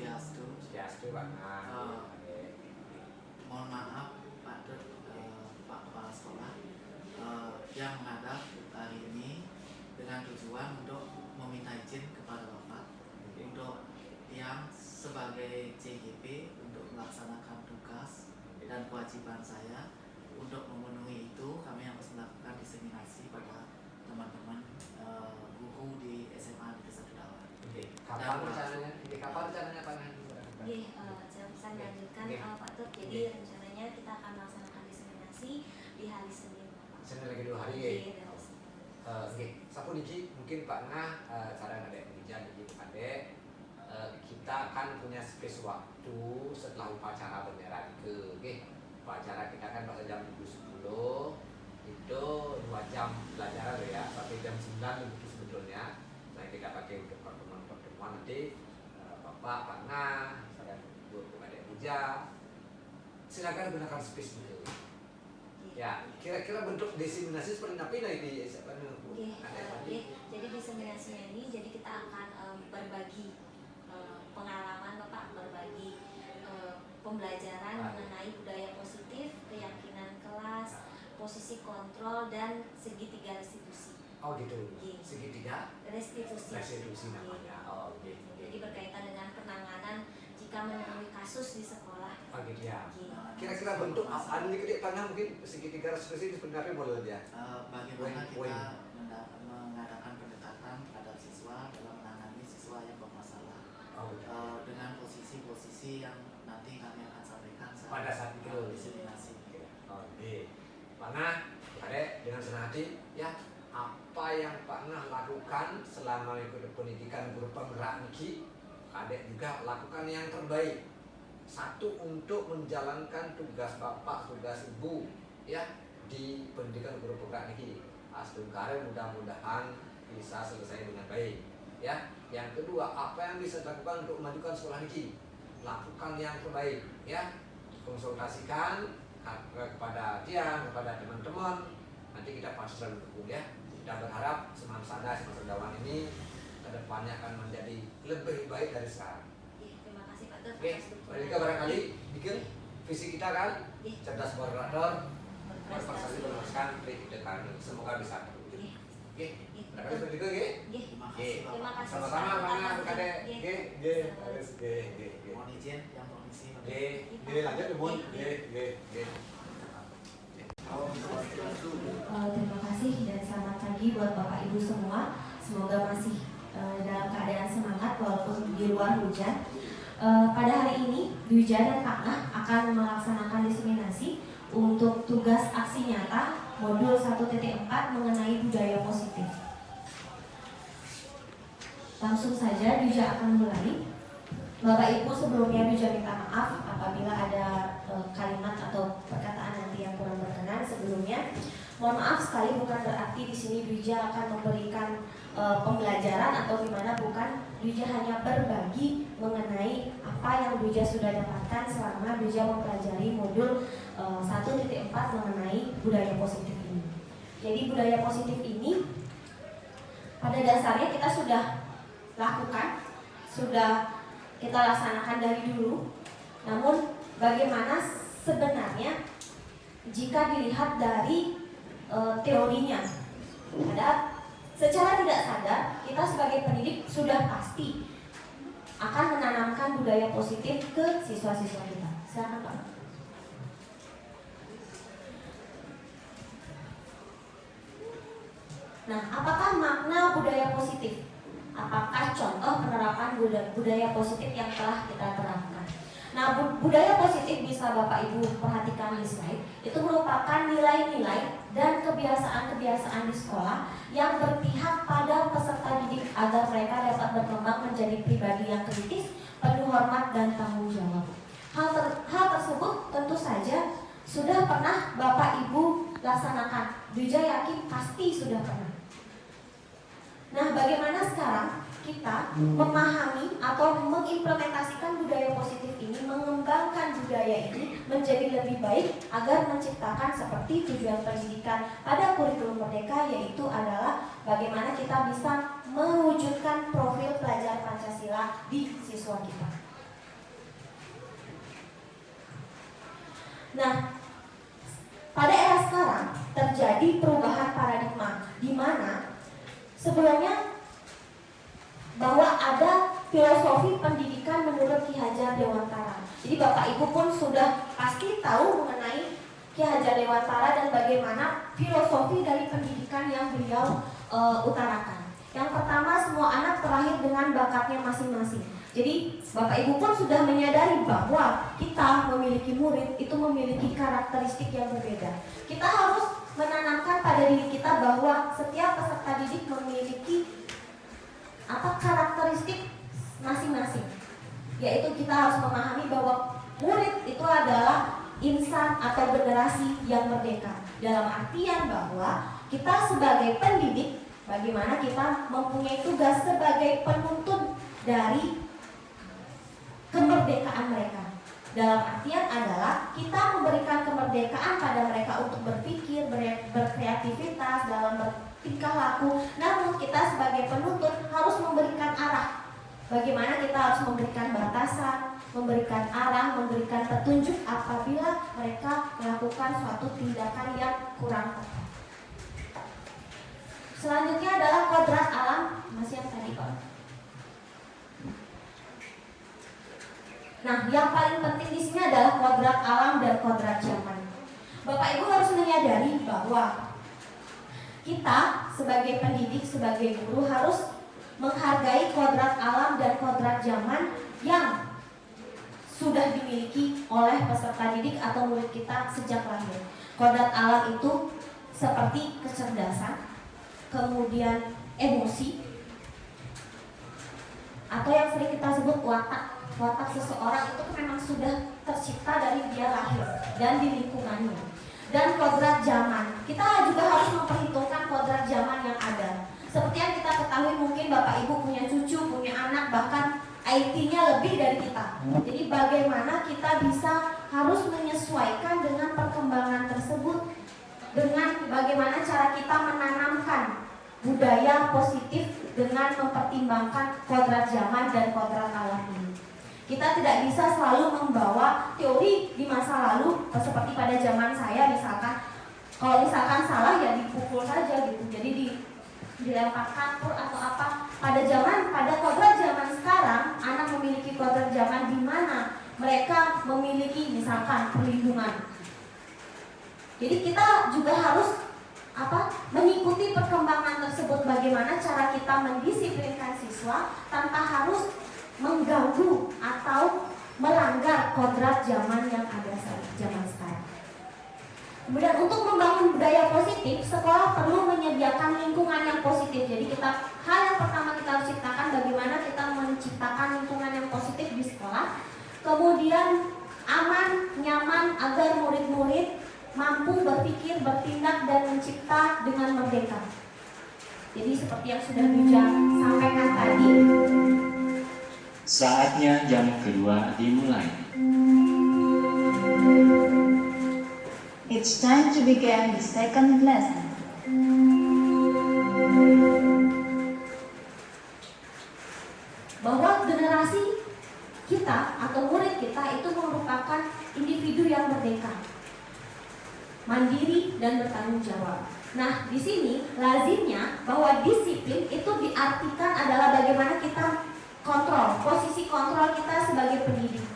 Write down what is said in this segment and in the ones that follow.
Swastiastu Pak Nah. Mohon maaf Pak Dut, Pak Kepala Sekolah yang menghadap hari ini dengan tujuan untuk meminta izin kepada Bapak untuk yang sebagai CGP untuk melaksanakan tugas dan kewajiban saya. Untuk memenuhi itu kami harus melakukan diseminasi pada teman-teman guru di SMA Negeri 1 Dawan. Kapan rencananya Pak Nah? Saya melanjutkan Pak Tut. Jadi rencananya kita akan melaksanakan diseminasi di hari Senin. Senin lagi 2 hari ya. Sapu niki mungkin Pak Nah cara ngadek pengajian niki Adek. Kita kan punya space waktu setelah upacara bendera ke upacara kita kan pada jam 7.10 itu 2 jam pelajaran ya, sampai jam 9 itu sebetulnya. Nah kita pakai untuk pertemuan nanti Bapak, Pak Nah, saya Bu Adek Puja, silakan gunakan space itu. Ya, kira-kira bentuk diseminasi seperti apa ini siapa Bu? Jadi diseminasinya ini jadi kita akan berbagi pengalaman Bapak, berbagi pembelajaran mengenai budaya positif, keyakinan kelas, posisi kontrol, dan segitiga restitusi. Oh gitu. Segitiga restitusi namanya. Oh gitu. Jadi berkaitan dengan penanganan jika menemui kasus di sekolah. Oh gitu ya. Kira-kira bentuk apa ini ke depannya mungkin segitiga restitusi sebenarnya boleh ya? Bagaimana kita mengadakan pendekatan terhadap siswa dalam menangani siswa yang bermasalah dengan posisi-posisi yang nanti kami akan sampaikan pada saat itu diseminasi. Pak Nah, Adek dengan senang hati ya, apa yang Pak Nah lakukan selama ikut pendidikan guru penggerak niki, Adek juga lakukan yang terbaik. Satu, untuk menjalankan tugas Bapak, tugas Ibu ya di pendidikan guru penggerak niki. Astungkare mudah-mudahan bisa selesai dengan baik ya. Yang kedua, apa yang bisa dilakukan untuk memajukan sekolah niki? Lakukan yang terbaik ya. Konsultasikan kepada Tiang, kepada teman-teman. Nanti kita pasti selalu dukung ya. Kita berharap Semana Dawan ini kedepannya akan menjadi lebih baik dari sekarang. Terima kasih Pak Dut. Mereka barangkali bikin visi kita kan, cerdas moderator, berprestasi meneruskan pendidikan. Semoga bisa terwujud. Terima kasih juga Terima kasih. Sama-sama Pak Kadek. Mohon izin yang permisi. Lanjut Ibu. Terima kasih dan selamat pagi buat Bapak Ibu semua. Semoga masih dalam keadaan semangat walaupun di luar hujan. Pada hari ini Dwija dan Pak Nah akan melaksanakan diseminasi untuk tugas aksi nyata modul 1.4 mengenai budaya positif. Langsung saja Dwija akan mulai. Bapak Ibu sebelumnya Dwija minta maaf apabila ada kalimat atau perkataan nanti yang kurang berkenan sebelumnya. Mohon maaf sekali, bukan berarti di sini Dwija akan memberikan pembelajaran atau gimana, bukan. Dwija hanya berbagi mengenai apa yang Dwija sudah dapatkan selama Dwija mempelajari modul 1.4 mengenai budaya positif ini. Jadi budaya positif ini pada dasarnya kita sudah lakukan, sudah kita laksanakan dari dulu. Namun bagaimana sebenarnya jika dilihat dari teorinya? Secara tidak sadar kita sebagai pendidik sudah pasti akan menanamkan budaya positif ke siswa-siswa kita. Silakan Pak. Nah, apakah makna budaya positif? Apakah contoh penerapan budaya positif yang telah kita terapkan? Nah, budaya positif bisa Bapak Ibu perhatikan di slide, itu merupakan nilai-nilai dan kebiasaan-kebiasaan di sekolah yang berpihak pada peserta didik agar mereka dapat berkembang menjadi pribadi yang kritis, penuh hormat dan tanggung jawab. Hal tersebut tentu saja sudah pernah Bapak Ibu laksanakan. Dwija yakin pasti sudah pernah. Nah, bagaimana sekarang kita memahami atau mengimplementasikan budaya positif ini, mengembangkan budaya ini menjadi lebih baik agar menciptakan seperti tujuan pendidikan pada kurikulum Merdeka, yaitu adalah bagaimana kita bisa mewujudkan profil pelajar Pancasila di siswa kita. Nah, pada era sekarang terjadi perubahan paradigma di mana sebelumnya bahwa ada filosofi pendidikan menurut Ki Hajar Dewantara. Jadi Bapak Ibu pun sudah pasti tahu mengenai Ki Hajar Dewantara dan bagaimana filosofi dari pendidikan yang beliau utarakan. Yang pertama, semua anak terlahir dengan bakatnya masing-masing. Jadi Bapak Ibu pun sudah menyadari bahwa kita memiliki murid itu memiliki karakteristik yang berbeda. Kita harus menanamkan pada diri kita bahwa setiap peserta didik memiliki karakteristik masing-masing. Yaitu kita harus memahami bahwa murid itu adalah insan atau generasi yang merdeka. Dalam artian bahwa kita sebagai pendidik, bagaimana kita mempunyai tugas sebagai penuntun dari kemerdekaan mereka. Dalam artian adalah kita memberikan kemerdekaan pada mereka untuk berpikir, berkreativitas dalam bertingkah laku. Namun kita sebagai penuntut harus memberikan arah. Bagaimana kita harus memberikan batasan, memberikan arah, memberikan petunjuk apabila mereka melakukan suatu tindakan yang kurang tepat. Selanjutnya adalah kodrat alam, masih yang tadi Pak. Nah, yang paling penting di sini adalah kodrat alam dan kodrat zaman. Bapak Ibu harus menyadari bahwa kita sebagai pendidik, sebagai guru harus menghargai kodrat alam dan kodrat zaman yang sudah dimiliki oleh peserta didik atau murid kita sejak lahir. Kodrat alam itu seperti kecerdasan, kemudian emosi, atau yang sering kita sebut watak. Watak seseorang itu memang sudah tercipta dari dia lahir dan di lingkungannya. Dan kodrat zaman, kita juga harus memperhitungkan kodrat zaman yang ada. Seperti yang kita ketahui, mungkin Bapak Ibu punya cucu, punya anak, bahkan IT-nya lebih dari kita. Jadi bagaimana kita bisa harus menyesuaikan dengan perkembangan tersebut, dengan bagaimana cara kita menanamkan budaya positif dengan mempertimbangkan kodrat zaman dan kodrat alam ini. Kita tidak bisa selalu membawa teori di masa lalu seperti pada zaman saya misalkan. Kalau misalkan salah ya dipukul saja gitu. Jadi dilempar kapur atau apa. Pada kodrat zaman sekarang, anak memiliki kodrat zaman di mana mereka memiliki misalkan perlindungan. Jadi kita juga harus mengikuti perkembangan tersebut, bagaimana cara kita mendisiplinkan siswa tanpa harus mengganggu atau melanggar kodrat zaman yang ada zaman sekarang. Kemudian untuk membangun budaya positif, sekolah perlu menyediakan lingkungan yang positif. Jadi hal yang pertama kita harus ciptakan bagaimana kita menciptakan lingkungan yang positif di sekolah. Kemudian aman, nyaman agar murid-murid mampu berpikir, bertindak dan mencipta dengan merdeka. Jadi seperti yang sudah disampaikan tadi. Saatnya jam kedua dimulai. It's time to begin the second lesson. Bahwa generasi kita atau murid kita itu merupakan individu yang merdeka, mandiri dan bertanggung jawab. Nah, di sini lazimnya bahwa disiplin itu diartikan adalah bagaimana kita kontrol, posisi kontrol kita sebagai pendidik.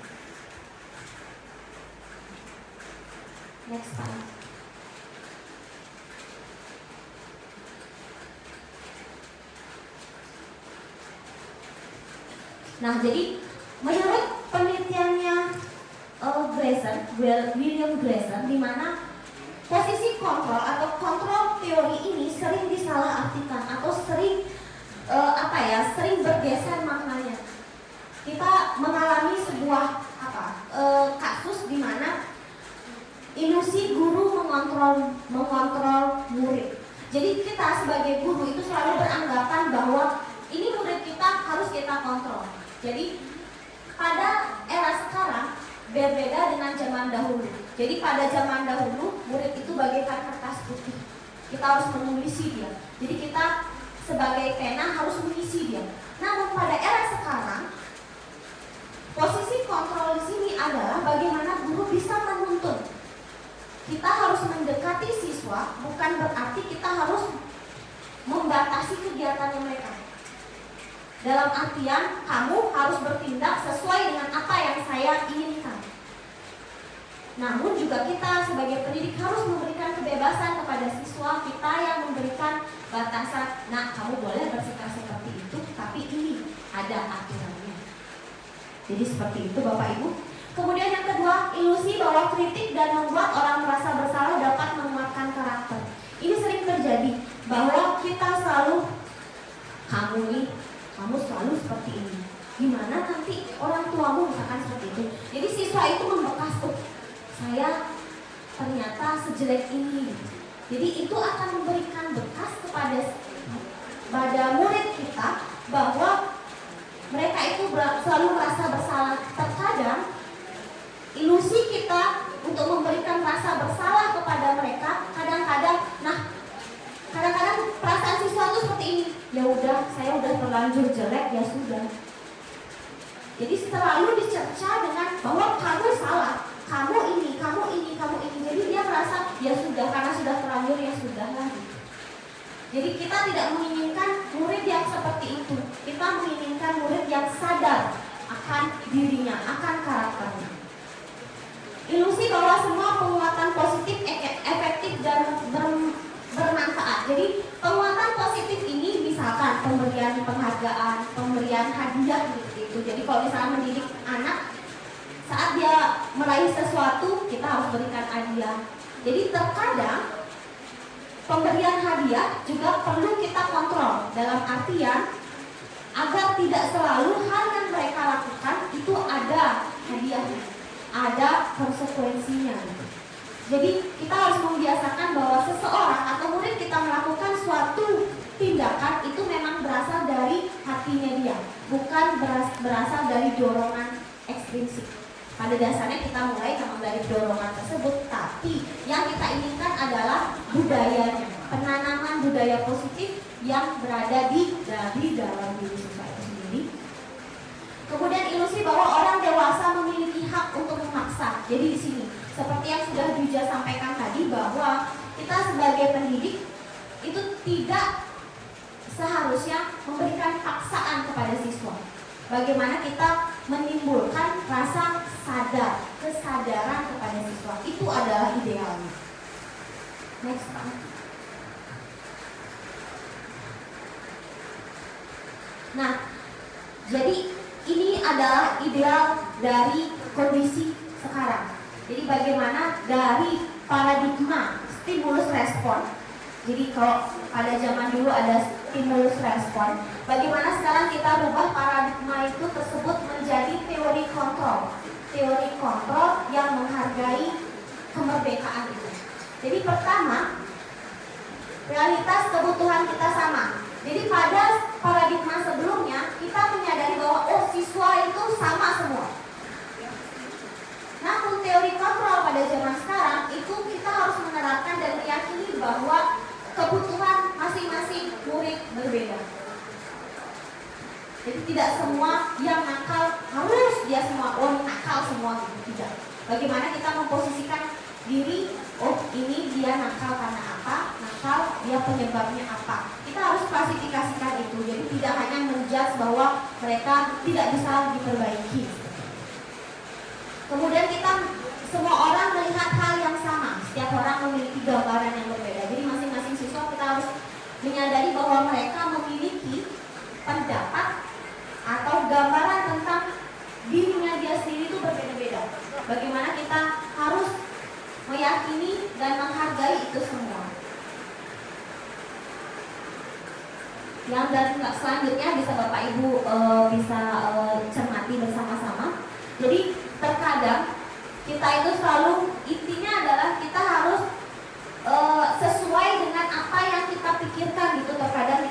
Next slide. Nah, jadi menurut penelitiannya William Glaser, di mana posisi kontrol atau kontrol teori ini sering disalahartikan atau sering sering bergeser maknanya. Kita mengalami sebuah kasus di mana ilusi guru mengontrol murid. Jadi kita sebagai guru itu selalu beranggapan bahwa ini murid kita harus kita kontrol. Jadi pada era sekarang berbeda dengan zaman dahulu. Jadi pada zaman dahulu murid itu bagaikan kertas putih. Kita harus menulisi dia. Jadi kita sebagai pena harus mengisi dia. Namun pada era sekarang posisi kontrol di sini adalah bagaimana guru bisa menuntun. kita harus mendekati siswa bukan berarti kita harus membatasi kegiatannya mereka. Dalam artian kamu harus bertindak sesuai dengan apa yang saya inginkan. Namun juga kita sebagai pendidik harus memberikan kebebasan kepada siswa kita yang memberikan batasan. Nah, kamu boleh bersikap seperti itu, tapi ini ada aturannya. Jadi seperti itu Bapak Ibu. Kemudian yang kedua, ilusi bahwa kritik dan membuat orang merasa bersalah dapat menguatkan karakter. Ini sering terjadi bahwa kita selalu, kamu selalu seperti ini. Gimana nanti orang tuamu misalkan seperti itu. Jadi siswa itu membekas, saya ternyata sejelek ini. Jadi itu akan memberikan bekas pada murid kita bahwa mereka itu selalu merasa bersalah. Terkadang ilusi kita untuk memberikan rasa bersalah kepada mereka kadang-kadang perasaan siswa itu seperti ini. Ya udah, saya udah terlanjur jelek, ya sudah. Jadi selalu dicerca dengan bahwa kamu salah, kamu ini. Jadi dia merasa ya sudah, karena sudah terlanjur ya sudah lah. Jadi kita tidak menginginkan murid yang seperti itu. Kita menginginkan murid yang sadar akan dirinya, akan karakternya. Ilusi bahwa semua penguatan positif efektif dan bermanfaat. Jadi penguatan positif ini misalkan pemberian penghargaan, pemberian hadiah gitu. Jadi kalau misalnya mendidik anak, saat dia meraih sesuatu kita harus berikan hadiah. Jadi terkadang pemberian hadiah juga perlu kita kontrol, dalam artian agar tidak selalu hal yang mereka lakukan itu ada hadiahnya, ada konsekuensinya. Jadi kita harus membiasakan bahwa seseorang atau murid kita melakukan suatu tindakan itu memang berasal dari hatinya dia, bukan berasal dari dorongan ekstrinsik. Pada dasarnya kita mulai memang dari dorongan tersebut, tapi yang kita inginkan adalah budayanya, penanaman budaya positif yang berada di dalam diri siswa itu sendiri. Kemudian ilusi bahwa orang dewasa memiliki hak untuk memaksa. Jadi di sini seperti yang sudah Juja sampaikan tadi bahwa kita sebagai pendidik itu tidak seharusnya memberikan paksaan kepada siswa. Bagaimana kita menimbulkan rasa kesadaran kepada siswa, itu adalah idealnya. Next. Nah, jadi ini adalah ideal dari kondisi sekarang. Jadi bagaimana dari paradigma stimulus respon. Jadi kalau pada zaman dulu ada stimulus respon, bagaimana sekarang kita rubah paradigma itu tersebut menjadi teori kontrol yang menghargai kemerdekaan itu. Jadi pertama, realitas kebutuhan kita sama. Jadi pada paradigma sebelumnya kita menyadari bahwa siswa itu sama semua. Namun teori kontrol pada zaman sekarang itu kita harus menerapkan dan meyakini bahwa kebutuhan masing-masing murid berbeda. Jadi tidak semua yang nakal harus dia semua nakal semua gitu, tidak. Bagaimana kita memposisikan diri, ini dia nakal karena apa, nakal dia penyebabnya apa. Kita harus klasifikasikan itu. Jadi tidak hanya menjudge bahwa mereka tidak bisa diperbaiki. Kemudian kita semua orang melihat hal yang sama. Setiap orang memiliki gambaran yang berbeda. Jadi masing-masing siswa kita harus menyadari bahwa mereka memiliki pendapat atau gambaran tentang dirinya dia sendiri itu berbeda-beda. Bagaimana kita harus meyakini dan menghargai itu semua. Yang dan selanjutnya bisa Bapak Ibu bisa cermati bersama-sama. Jadi terkadang kita itu selalu intinya adalah kita harus sesuai dengan apa yang kita pikirkan gitu. Terkadang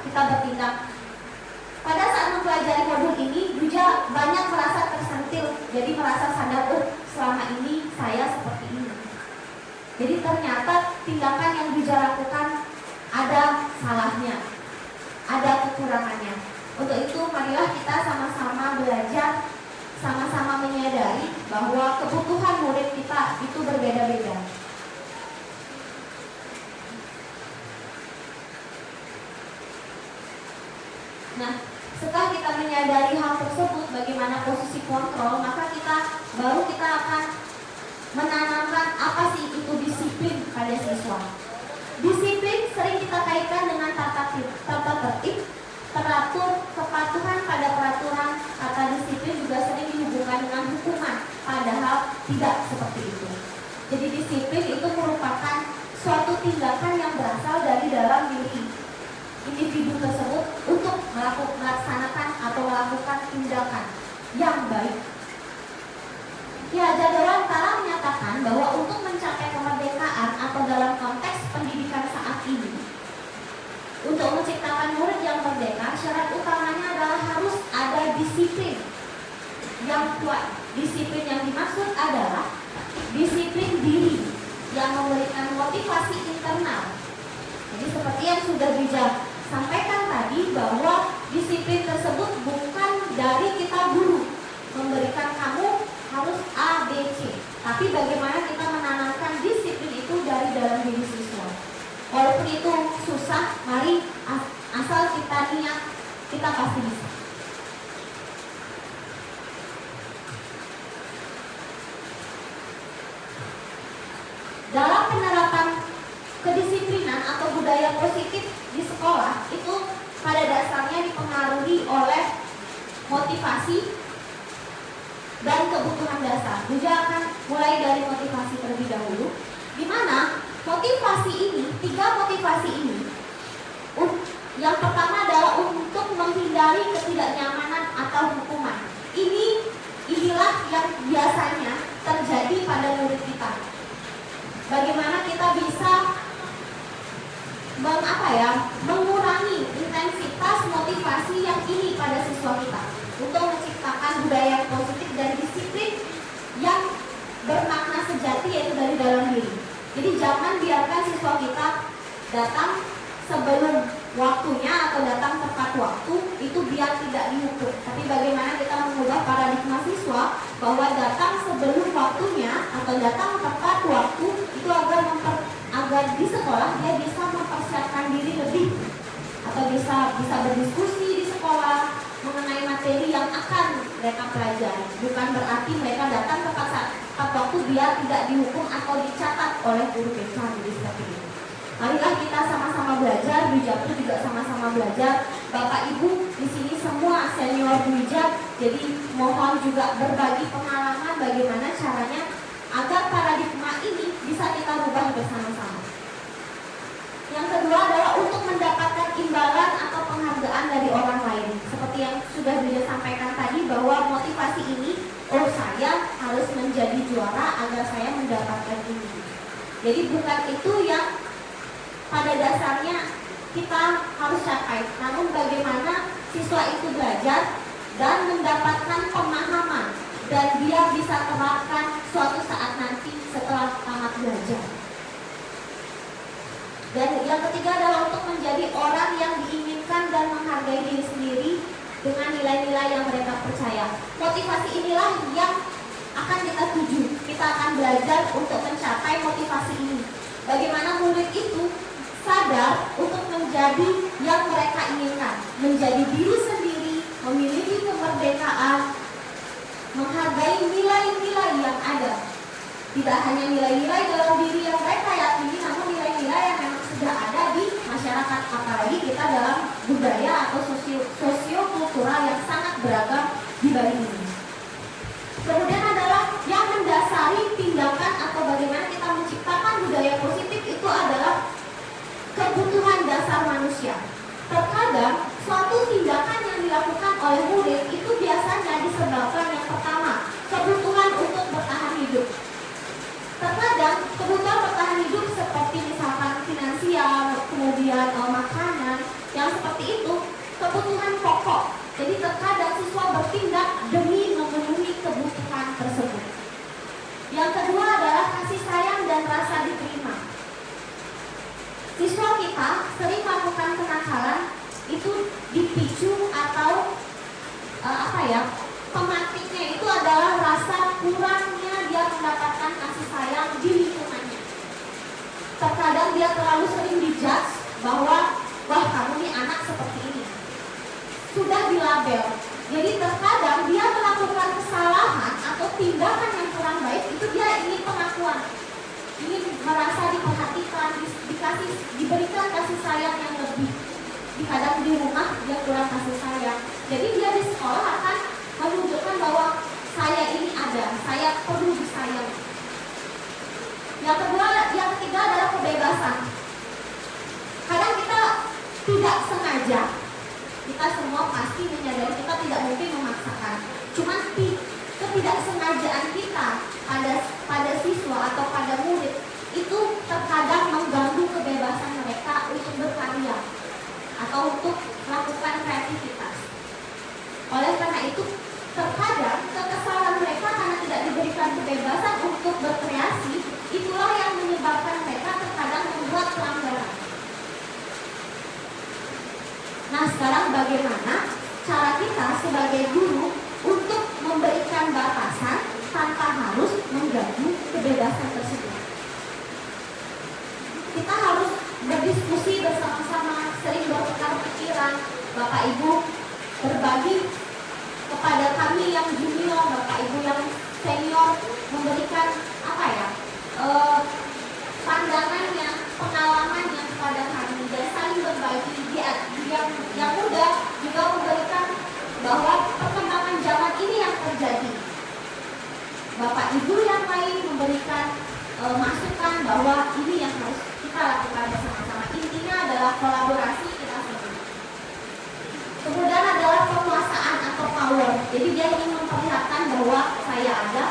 kita bertindak. Pada saat mempelajari modul ini juga banyak merasa tersentil. Jadi merasa sadar, selama ini saya seperti ini. Jadi ternyata tindakan yang Juja lakukan ada salahnya, ada kekurangannya. Untuk itu marilah kita sama-sama belajar, sama-sama menyadari bahwa kebutuhan murid kita itu berbeda-beda. Nah, setelah kita menyadari hal tersebut, bagaimana posisi kontrol, maka baru kita akan menanamkan apa sih itu disiplin pada siswa. Disiplin sering kita kaitkan dengan tata tertib, teratur, kepatuhan pada peraturan. Kata disiplin juga sering dihubungkan dengan hukuman, padahal tidak seperti itu. Jadi disiplin itu merupakan suatu tindakan yang berasal dari dalam diri individu tersebut untuk melaksanakan atau melakukan tindakan yang baik. Ya, Jadwalantara menyatakan bahwa untuk mencapai kemerdekaan atau dalam konteks pendidikan saat ini, untuk menciptakan murid yang merdeka, syarat utamanya adalah harus ada disiplin yang kuat. Disiplin yang dimaksud adalah disiplin diri yang memberikan motivasi internal. Jadi seperti yang sudah sampaikan tadi, bahwa disiplin tersebut bukan dari kita guru memberikan kamu harus A, B, C, tapi bagaimana kita menanamkan disiplin itu dari dalam diri siswa. Walaupun itu susah, mari asal kita niat, kita pasti bisa. Dalam penerapan kedisiplinan atau budaya positif di sekolah itu pada dasarnya dipengaruhi oleh motivasi dan kebutuhan dasar. Buja akan mulai dari motivasi terlebih dahulu, di mana motivasi ini, 3 motivasi ini, yang pertama adalah untuk menghindari ketidaknyamanan atau hukuman. Inilah yang biasanya terjadi pada murid kita. Bagaimana kita bisa mengurangi intensitas motivasi yang ini pada siswa kita untuk menciptakan budaya yang positif dan disiplin yang bermakna sejati, yaitu dari dalam diri. Jadi jangan biarkan siswa kita datang sebelum waktunya atau datang tepat waktu, itu biar tidak dihukum. Tapi bagaimana kita mengubah paradigma siswa bahwa datang sebelum waktunya atau datang tepat waktu itu agar di sekolah dia bisa mempersiapkan diri lebih, atau bisa berdiskusi di sekolah mengenai materi yang akan mereka pelajari. Bukan berarti mereka datang tepat waktu biar tidak dihukum atau dicatat oleh guru BK. Jadi seperti itu. Marilah kita sama-sama belajar, Bijaptu juga sama-sama belajar. Bapak Ibu di sini semua senior Bijap, jadi mohon juga berbagi pengalaman bagaimana caranya agar paradigma ini bisa kita rubah bersama-sama. Yang kedua adalah untuk mendapatkan imbalan atau penghargaan dari orang lain. Seperti yang sudah Bijap sampaikan tadi, bahwa motivasi ini, saya harus menjadi juara agar saya mendapatkan ini. Jadi bukan itu yang pada dasarnya kita harus capai, namun bagaimana siswa itu belajar dan mendapatkan pemahaman dan dia bisa terapkan suatu saat nanti setelah tamat belajar. Dan yang ketiga adalah untuk menjadi orang yang diinginkan dan menghargai diri sendiri dengan nilai-nilai yang mereka percaya. Motivasi inilah yang akan kita tuju. Kita akan belajar untuk mencapai motivasi ini. Bagaimana murid itu sadar untuk menjadi yang mereka inginkan, menjadi diri sendiri, memiliki kemerdekaan, menghargai nilai-nilai yang ada. Tidak hanya nilai-nilai dalam diri yang mereka yakini, namun nilai-nilai yang memang sudah ada di masyarakat. Apalagi kita dalam budaya atau sosio-kultural yang sangat beragam di Bali ini. Kemudian adalah yang mendasari tindakan atau bagaimana kita menciptakan budaya positif itu adalah kebutuhan dasar manusia. Terkadang suatu tindakan yang dilakukan oleh murid itu biasanya disebabkan yang pertama, kebutuhan untuk bertahan hidup. Terkadang kebutuhan bertahan hidup seperti misalkan finansial, kemudian makanan, yang seperti itu kebutuhan pokok. Jadi terkadang siswa bertindak demi memenuhi kebutuhan tersebut. Yang kedua adalah kasih sayang dan rasa diterima. Siswa kita sering melakukan kenakalan itu dipicu atau pemantiknya itu adalah rasa kurang dia terlalu sering dijudge bahwa wah kamu nih anak seperti ini, sudah dilabel. Jadi terkadang dia melakukan kesalahan atau tindakan yang kurang baik itu dia ingin pengakuan, ingin merasa diperhatikan, diberikan kasih sayang yang lebih. Kadang di rumah dia kurang kasih sayang, jadi dia di sekolah akan menunjukkan bahwa saya ini ada, saya perlu disayang. Yang ketiga adalah kebebasan. Kadang kita tidak sengaja, kita semua pasti menyadari kita tidak mungkin memaksakan. Cuman ketidaksengajaan kita pada siswa atau pada murid itu terkadang mengganggu kebebasan mereka untuk berkarya atau untuk melakukan kreativitas. Oleh karena itu, terkadang kekesalan mereka karena tidak diberikan kebebasan untuk berkreasi, itulah yang menyebabkan mereka terkadang membuat pelanggaran. Nah, sekarang bagaimana cara kita sebagai guru untuk memberikan batasan tanpa harus mengganggu kebebasan tersebut? Kita harus berdiskusi bersama-sama, sering bertukar pikiran. Bapak Ibu berbagi kepada kami yang junior, Bapak Ibu yang senior, memberikan pandangannya, pengalamannya kepada kami dan saling berbagi. Yang muda juga memberikan bahwa perkembangan zaman ini yang terjadi. Bapak Ibu yang lain memberikan masukan bahwa ini yang harus kita lakukan bersama-sama. Intinya adalah kolaborasi kita semua. Kemudian adalah penguasaan atau power. Jadi dia ingin memperlihatkan bahwa saya ada,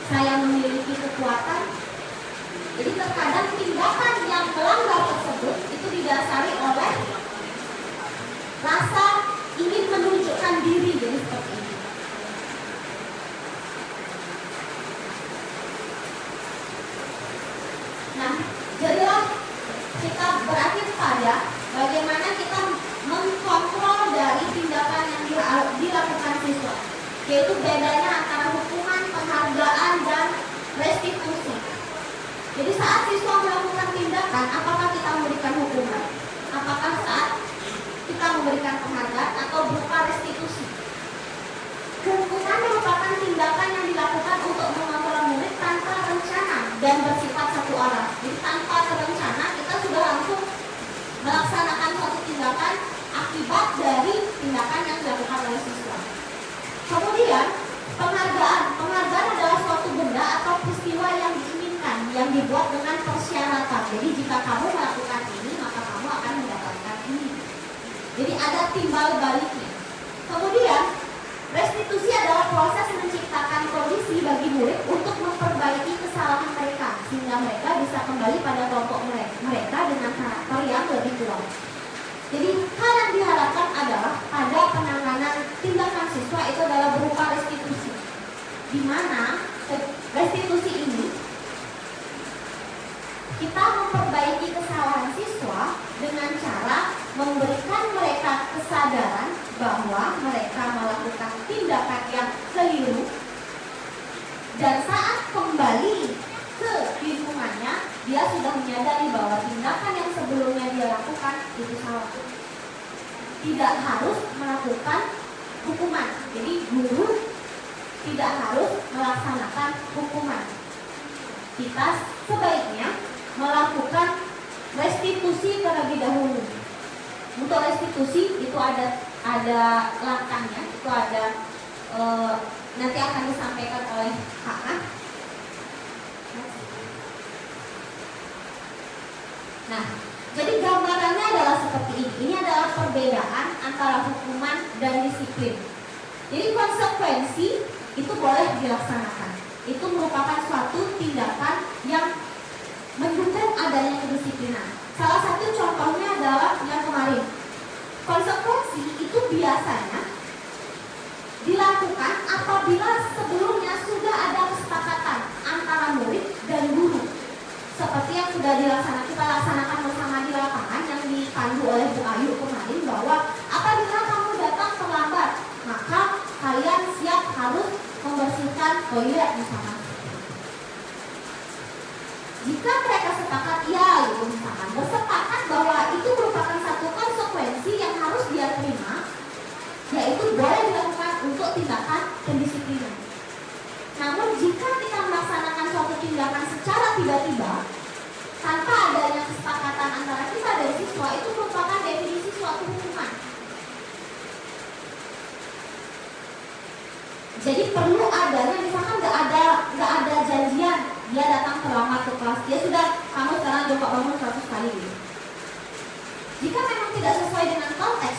saya memiliki kekuatan. Jadi terkadang tindakan yang melanggar tersebut itu didasari oleh rasa ingin menunjukkan diri, jadi seperti ini. Nah, jadilah kita berakhir pada bagaimana kita mengkontrol dari tindakan yang dilakukan siswa, yaitu bedanya antara hukuman, penghargaan, dan restitusi. Jadi saat siswa melakukan tindakan, apakah kita memberikan hukuman? Apakah saat kita memberikan penghargaan atau berupa restitusi? Hukuman merupakan tindakan yang dilakukan untuk mengontrol murid tanpa rencana dan bersifat satu arah. Jadi tanpa terencana kita sudah langsung melaksanakan suatu tindakan akibat dari tindakan yang dilakukan oleh siswa. Kemudian penghargaan adalah suatu benda atau peristiwa yang diinginkan, yang dibuat dengan persyaratan. Jadi jika kamu melakukan ini, maka kamu akan mendapatkan ini. Jadi ada timbal baliknya. Kemudian restitusi adalah proses menciptakan kondisi bagi murid untuk memperbaiki kesalahan mereka, sehingga mereka bisa kembali pada kelompok mereka dengan karakter yang lebih kuat. Jadi hal yang diharapkan adalah pada penanganan tindakan siswa itu adalah berupa restitusi, di mana restitusi ini kita memperbaiki kesalahan siswa dengan cara memberikan mereka kesadaran bahwa mereka melakukan tindakan yang keliru, dan saat kembali ke lingkungannya dia sudah menyadari bahwa tindakan yang sebelumnya dia lakukan itu salah. Tidak harus melakukan hukuman. Jadi guru tidak harus melaksanakan hukuman. Kita sebaiknya melakukan restitusi terlebih dahulu. Untuk restitusi itu ada langkahnya, itu ada nanti akan disampaikan oleh Kakak. Nah, jadi gambarannya adalah seperti ini. Ini adalah perbedaan antara hukuman dan disiplin. Jadi konsekuensi itu boleh dilaksanakan. Itu merupakan suatu tindakan yang mendukung adanya kedisiplinan. Salah satu contohnya adalah yang kemarin. Konsekuensi itu biasanya dilakukan apabila sebelumnya sudah ada kesepakatan antara murid dan guru. Seperti yang sudah kita laksanakan bersama di lapangan yang dipandu oleh Bu Ayu kemarin, bahwa apabila kamu datang terlambat, maka kalian siap harus membersihkan toilet bersama. Jika mereka sepakat ya gitu misalkan, bersepakat bahwa itu merupakan satu konsekuensi yang harus dia terima, yaitu boleh dilakukan untuk tindakan pendisiplinan. Namun jika kita melaksanakan suatu tindakan secara tiba-tiba tanpa adanya kesepakatan antara kita dan siswa, itu merupakan definisi suatu hukuman. Jadi perlu adanya, misalkan nggak ada janjian, dia datang terlambat ke kelas, dia sudah, kamu sekarang coba bangun 100 kali gitu. Jika memang tidak sesuai dengan konteks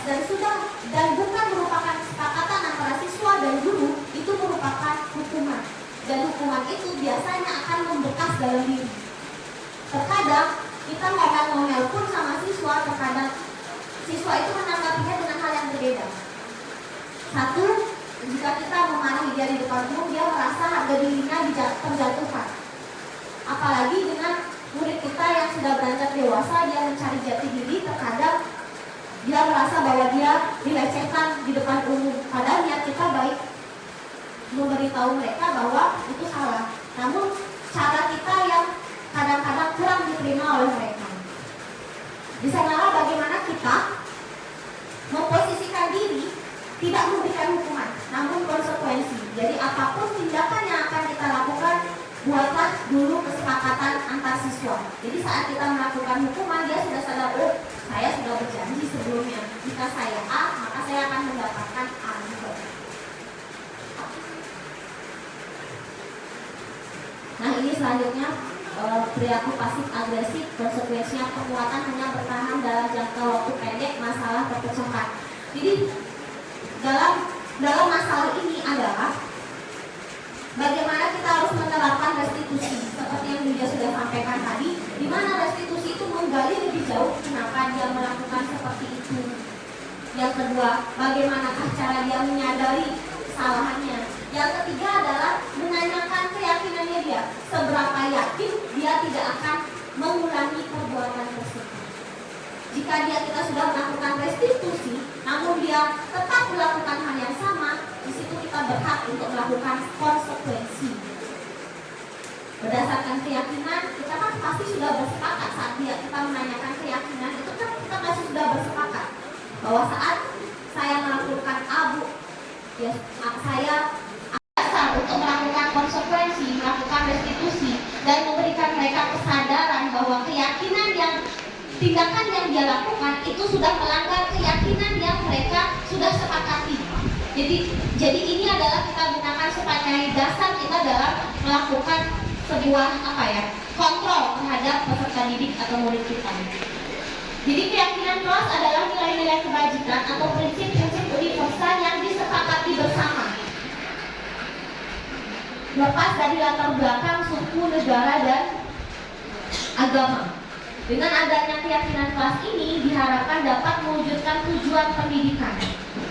dan bukan merupakan kesepakatan antara siswa dan guru, itu merupakan hukuman. Dan hukuman itu biasanya akan membekas dalam diri. Terkadang kita ngomel-ngomel pun sama siswa, terkadang siswa itu menanggapinya dengan hal yang berbeda. Satu, jika kita memarahi dia di depan umum, dia merasa harga dirinya terjatuhkan. Apalagi dengan murid kita yang sudah beranjak dewasa, dia mencari jati diri, terkadang dia merasa bahwa dia dilecehkan di depan umum. Padahal niat kita baik, memberitahu mereka bahwa itu salah. Namun cara kita yang kadang-kadang kurang diterima oleh mereka. Di sanalah bagaimana kita memposisikan diri, tidak memberikan hukuman, namun konsekuensi. Jadi apapun tindakan yang akan kita lakukan, buatlah dulu kesepakatan antar siswa. Jadi saat kita melakukan hukuman, dia sudah sadar, oh saya sudah berjanji sebelumnya, jika saya A, maka saya akan mendapatkan A juga. Nah ini selanjutnya perilaku pasif agresif, konsekuensinya penguatan hanya bertahan dalam jangka waktu pendek, masalah terpecahkan. Jadi dalam masalah ini adalah bagaimana kita harus menerapkan restitusi seperti yang dia sudah sampaikan tadi, di mana restitusi itu menggali lebih jauh kenapa dia melakukan seperti itu. Yang kedua, bagaimanakah cara dia menyadari kesalahannya. Yang ketiga adalah menanyakan keyakinannya dia, seberapa yakin dia tidak akan mengulangi perbuatan tersebut. Jika kita sudah melakukan restitusi, namun dia tetap melakukan hal yang sama, di situ kita berhak untuk melakukan konsekuensi. Berdasarkan keyakinan, kita kan pasti sudah bersepakat saat kita menanyakan keyakinan, itu kan kita pasti sudah bersepakat bahwa saat saya melakukan abu, ya saya untuk melakukan konsekuensi, melakukan restitusi, dan memberikan mereka kesadaran bahwa keyakinan yang tindakan yang dia lakukan itu sudah melanggar keyakinan yang mereka sudah sepakati. Jadi ini adalah kita gunakan sebagai dasar kita dalam melakukan sebuah kontrol terhadap peserta didik atau murid kita. Jadi keyakinan kelas adalah nilai-nilai kebajikan atau prinsip-prinsip universal yang disepakati bersama, lepas dari latar belakang suku, negara, dan agama. Dengan adanya keyakinan kelas ini diharapkan dapat mewujudkan tujuan pendidikan.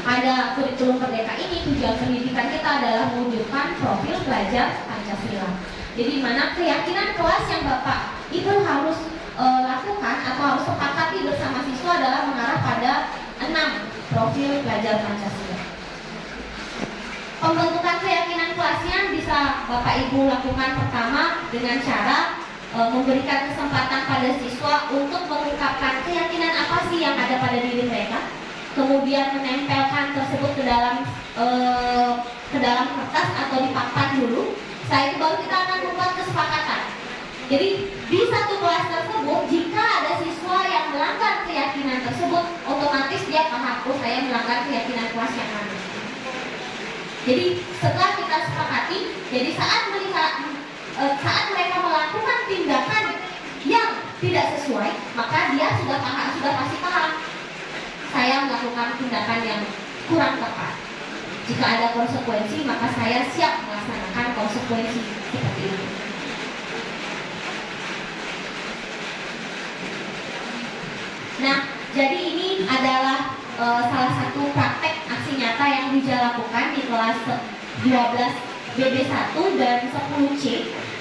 Pada kurikulum Merdeka ini tujuan pendidikan kita adalah mewujudkan profil pelajar Pancasila. Jadi mana keyakinan kelas yang Bapak Ibu harus lakukan atau harus sepakati bersama siswa adalah mengarah pada 6 profil pelajar Pancasila. Pembentukan keyakinan kelasnya bisa Bapak Ibu lakukan pertama dengan cara memberikan kesempatan pada siswa untuk mengungkapkan keyakinan apa sih yang ada pada diri mereka, kemudian menempelkan tersebut ke dalam kertas atau di papan dulu. Setelah itu baru kita akan membuat kesepakatan. Jadi di satu kelas tersebut, jika ada siswa yang melanggar keyakinan tersebut, otomatis dia paham, oh saya melanggar keyakinan kelas yang mana. Jadi setelah kita sepakati, jadi saat mereka melakukan tindakan yang tidak sesuai, maka dia sudah pasti paham, saya melakukan tindakan yang kurang tepat. Jika ada konsekuensi, maka saya siap melaksanakan konsekuensi seperti itu. Nah, jadi ini adalah salah satu praktek aksi nyata yang dilakukan di kelas 12 BB1 dan 10C.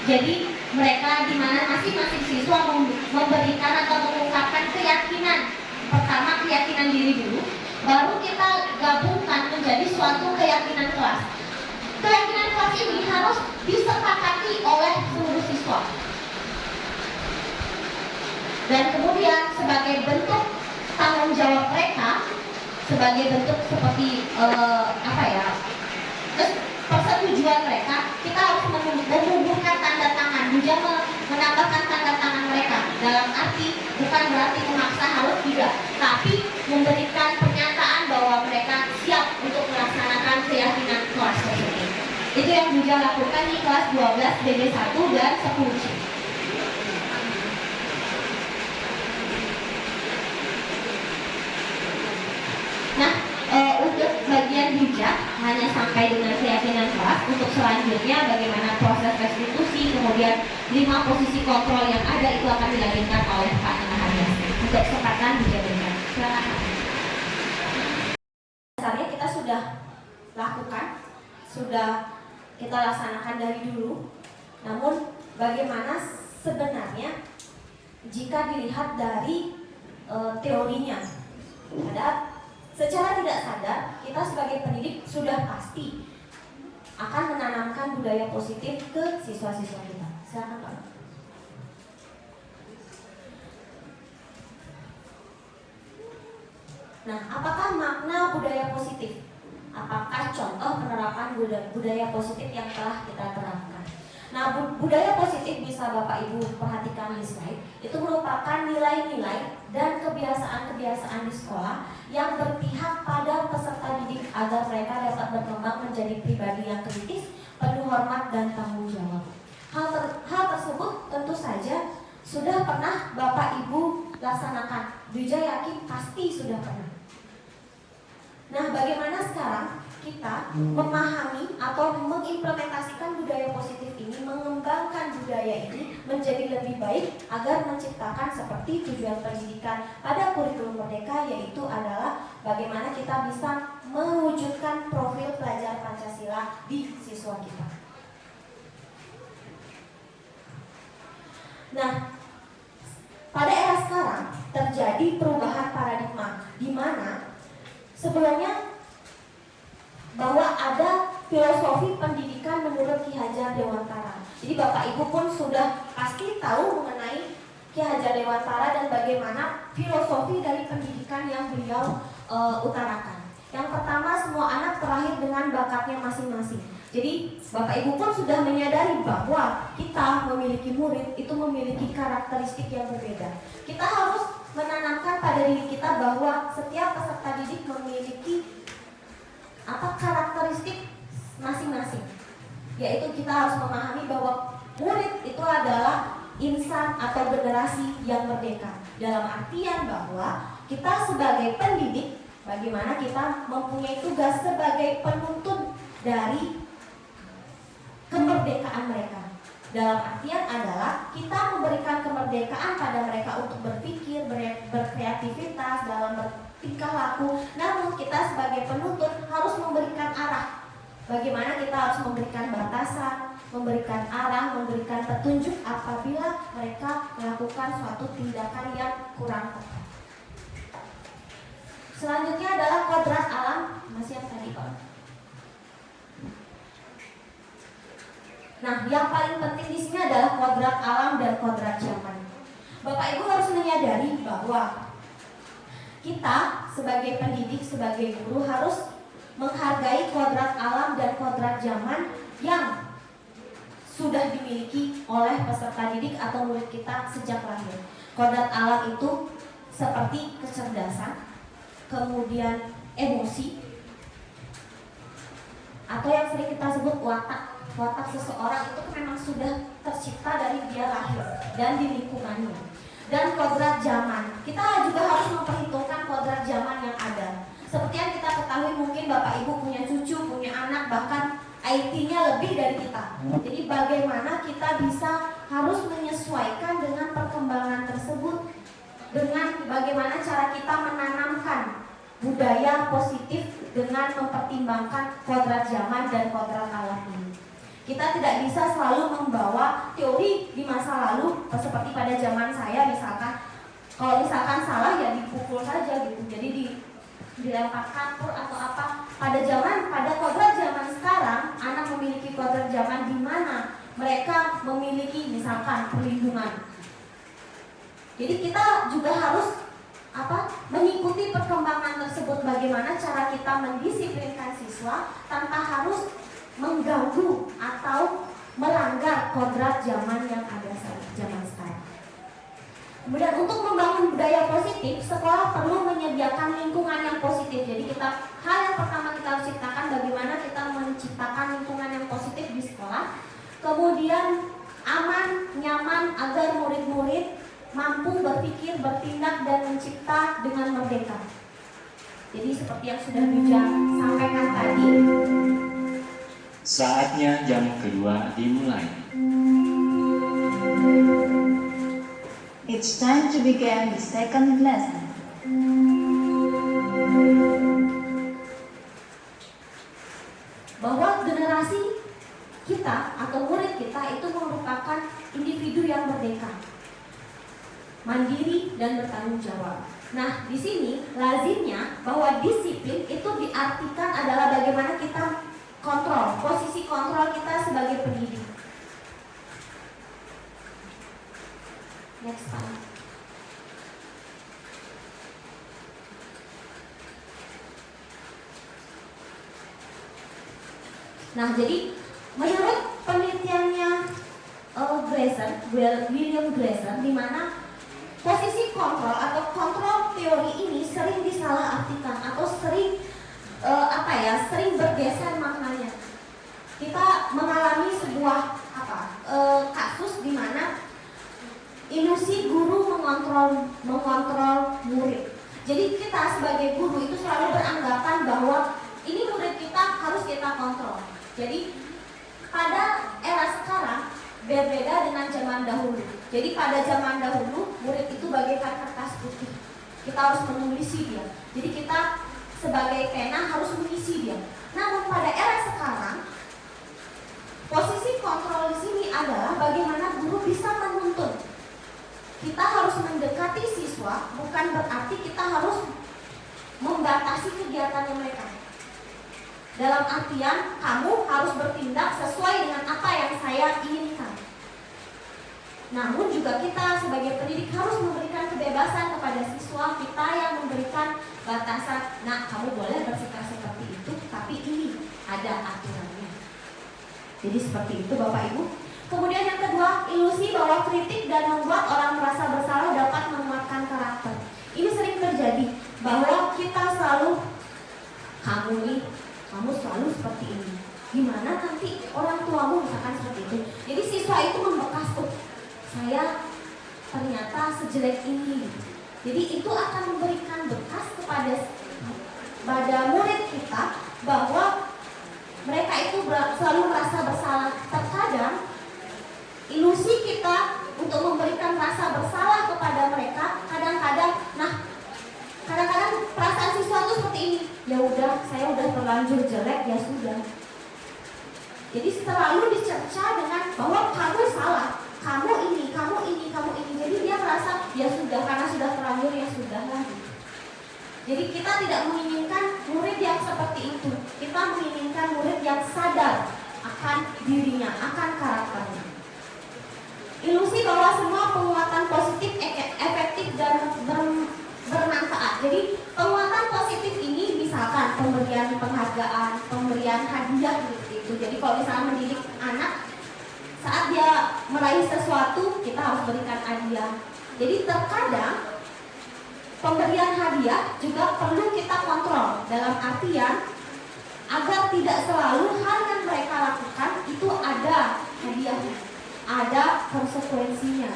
Jadi mereka di mana masing-masing siswa memberikan atau mengungkapkan keyakinan. Pertama keyakinan diri dulu, baru kita gabungkan menjadi suatu keyakinan kelas. Keyakinan kelas ini harus disepakati oleh seluruh siswa. Dan kemudian sebagai bentuk tanggung jawab mereka, sebagai bentuk seperti persetujuan mereka, kita harus menumbuhkan tanda tangan, juga menambahkan tanda tangan mereka. Dalam arti bukan berarti memaksa harus, tidak, tapi memberikan pernyataan bahwa mereka siap untuk melaksanakan keyakinan kelas tersebut. Itu yang juga lakukan di kelas 12 BB1 dan 10C. Nah, untuk bagian bijak hanya sampai dengan keyakinan kelas. Untuk selanjutnya bagaimana proses restitusi, kemudian 5 posisi kontrol yang ada itu akan dilanjutkan oleh Pak Naharias. Untuk kesempatan dijadikan. Silakan. Dasarnya kita sudah lakukan, sudah kita laksanakan dari dulu. Namun bagaimana sebenarnya jika dilihat dari teorinya? Secara tidak sadar, kita sebagai pendidik sudah pasti akan menanamkan budaya positif ke siswa-siswa kita. Silakan Pak. Nah, apakah makna budaya positif? Apakah contoh penerapan budaya positif yang telah kita terapkan? Nah, budaya positif bisa Bapak Ibu perhatikan di slide. Itu merupakan nilai-nilai dan kebiasaan-kebiasaan di sekolah yang berpihak pada peserta didik agar mereka dapat berkembang menjadi pribadi yang kritis, penuh hormat dan tanggung jawab. Hal tersebut tentu saja sudah pernah Bapak Ibu laksanakan. Bija yakin pasti sudah pernah. Nah, bagaimana sekarang kita memahami atau mengimplementasikan budaya positif ini, mengembangkan budaya ini menjadi lebih baik agar menciptakan seperti tujuan pendidikan pada kurikulum Merdeka, yaitu adalah bagaimana kita bisa mewujudkan profil pelajar Pancasila di siswa kita. Nah, pada era sekarang terjadi perubahan paradigma di mana sebelumnya bahwa ada filosofi pendidikan menurut Ki Hajar Dewantara. Jadi Bapak Ibu pun sudah pasti tahu mengenai Ki Hajar Dewantara dan bagaimana filosofi dari pendidikan yang beliau utarakan. Yang pertama, semua anak terlahir dengan bakatnya masing-masing. Jadi Bapak Ibu pun sudah menyadari bahwa kita memiliki murid itu memiliki karakteristik yang berbeda. Kita harus menanamkan pada diri kita bahwa setiap peserta didik memiliki karakteristik masing-masing. Yaitu kita harus memahami bahwa murid itu adalah insan atau generasi yang merdeka. Dalam artian bahwa kita sebagai pendidik, bagaimana kita mempunyai tugas sebagai penuntun dari kemerdekaan mereka. Dalam artian adalah kita memberikan kemerdekaan pada mereka untuk berpikir, berkreativitas dalam tingkah laku. Namun kita sebagai penuntut harus memberikan arah. Bagaimana kita harus memberikan batasan, memberikan arah, memberikan petunjuk apabila mereka melakukan suatu tindakan yang kurang tepat. Selanjutnya adalah kodrat alam. Masih yang tadi Pak. Nah, yang paling penting di sini adalah kodrat alam dan kodrat zaman. Bapak Ibu harus menyadari bahwa kita sebagai pendidik, sebagai guru harus menghargai kodrat alam dan kodrat zaman yang sudah dimiliki oleh peserta didik atau murid kita sejak lahir. Kodrat alam itu seperti kecerdasan, kemudian emosi, atau yang sering kita sebut watak. Watak seseorang itu memang sudah tercipta dari dia lahir dan di lingkungannya. Dan kodrat zaman, kita juga harus memperhitungkan kodrat zaman yang ada. Seperti yang kita ketahui, mungkin Bapak Ibu punya cucu, punya anak, bahkan IT-nya lebih dari kita. Jadi bagaimana kita bisa harus menyesuaikan dengan perkembangan tersebut, dengan bagaimana cara kita menanamkan budaya positif dengan mempertimbangkan kodrat zaman dan kodrat alam ini. Kita tidak bisa selalu membawa teori di masa lalu seperti pada zaman saya, misalkan kalau misalkan salah ya dipukul saja gitu, jadi dilempar kapur atau apa. Pada kodrat zaman sekarang, anak memiliki kodrat zaman di mana mereka memiliki misalkan perlindungan. Jadi kita juga harus mengikuti perkembangan tersebut, bagaimana cara kita mendisiplinkan siswa tanpa harus mengganggu atau melanggar kodrat zaman yang ada zaman sekarang. Kemudian untuk membangun budaya positif, sekolah perlu menyediakan lingkungan yang positif. Jadi hal yang pertama kita harus ciptakan bagaimana kita menciptakan lingkungan yang positif di sekolah. Kemudian aman, nyaman agar murid-murid mampu berpikir, bertindak, dan mencipta dengan merdeka. Jadi seperti yang sudah Duja sampaikan tadi. Saatnya jam kedua dimulai. It's time to begin the second lesson. Bahwa generasi kita atau murid kita itu merupakan individu yang merdeka, mandiri, dan bertanggung jawab. Nah, di sini lazimnya bahwa disiplin itu diartikan adalah bagaimana kita kontrol, posisi kontrol kita sebagai pendidik. Next slide. Nah, jadi menurut penelitiannya William Glaser, di mana posisi kontrol atau kontrol teori ini sering disalahartikan atau sering sering bergeser maknanya. Kita mengalami sebuah kasus di mana ilusi guru mengontrol murid. Jadi kita sebagai guru itu selalu beranggapan bahwa ini murid kita harus kita kontrol. Jadi pada era sekarang berbeda dengan zaman dahulu. Jadi pada zaman dahulu murid itu bagaikan kertas putih. Kita harus menulisi dia. Jadi kita sebagai pena harus mengisi dia. Namun pada era sekarang posisi kontrol di sini adalah bagaimana guru bisa menuntun. Kita harus mendekati siswa, bukan berarti kita harus membatasi kegiatan mereka. Dalam artian kamu harus bertindak sesuai dengan apa yang saya inginkan. Namun juga kita sebagai pendidik harus memberikan kebebasan kepada siswa kita yang memberikan batasan. Nah, kamu boleh bersikap seperti itu, tapi ini ada aturannya. Jadi seperti itu Bapak Ibu. Kemudian yang kedua, ilusi bahwa kritik dan membuat orang merasa bersalah dapat menguatkan karakter. Ini sering terjadi bahwa kita selalu kamu selalu seperti ini. Gimana nanti orang tuamu misalkan seperti itu. Jadi siswa itu membekas saya ternyata sejelek ini. Jadi itu akan memberikan bekas kepada murid kita bahwa mereka itu selalu merasa bersalah. Terkadang ilusi kita untuk memberikan rasa bersalah kepada mereka kadang-kadang perasaan siswa itu seperti ini. Ya udah, saya udah terlanjur jelek, ya sudah. Jadi selalu dicerca dengan bahwa kamu salah, kamu ini. Jadi dia merasa ya sudah, karena sudah terlanjur ya sudah lah. Jadi kita tidak menginginkan murid yang seperti itu. Kita menginginkan murid yang sadar akan dirinya, akan karakternya. Ilusi bahwa semua penguatan positif efektif dan bermanfaat. Jadi penguatan positif ini misalkan pemberian penghargaan, pemberian hadiah gitu. Jadi kalau misalnya mendidik anak, saat dia meraih sesuatu kita harus berikan hadiah. Jadi terkadang pemberian hadiah juga perlu kita kontrol, dalam artian agar tidak selalu hal yang mereka lakukan itu ada hadiahnya, ada konsekuensinya.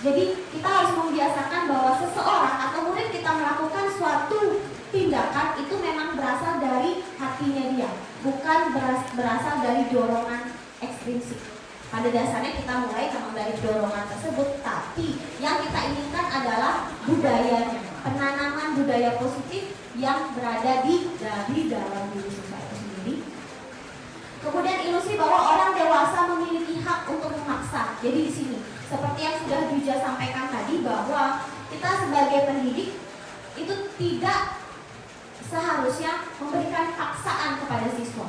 Jadi kita harus membiasakan bahwa seseorang atau murid kita melakukan suatu tindakan itu memang berasal dari hatinya dia, bukan berasal dari dorongan ekstrinsik. Pada dasarnya kita mulai memang dari dorongan tersebut, tapi yang kita inginkan adalah budayanya, penanaman budaya positif yang berada di dalam diri siswa itu sendiri. Kemudian ilusi bahwa orang dewasa memiliki hak untuk memaksa. Jadi di sini seperti yang sudah Duja sampaikan tadi, bahwa kita sebagai pendidik itu tidak seharusnya memberikan paksaan kepada siswa.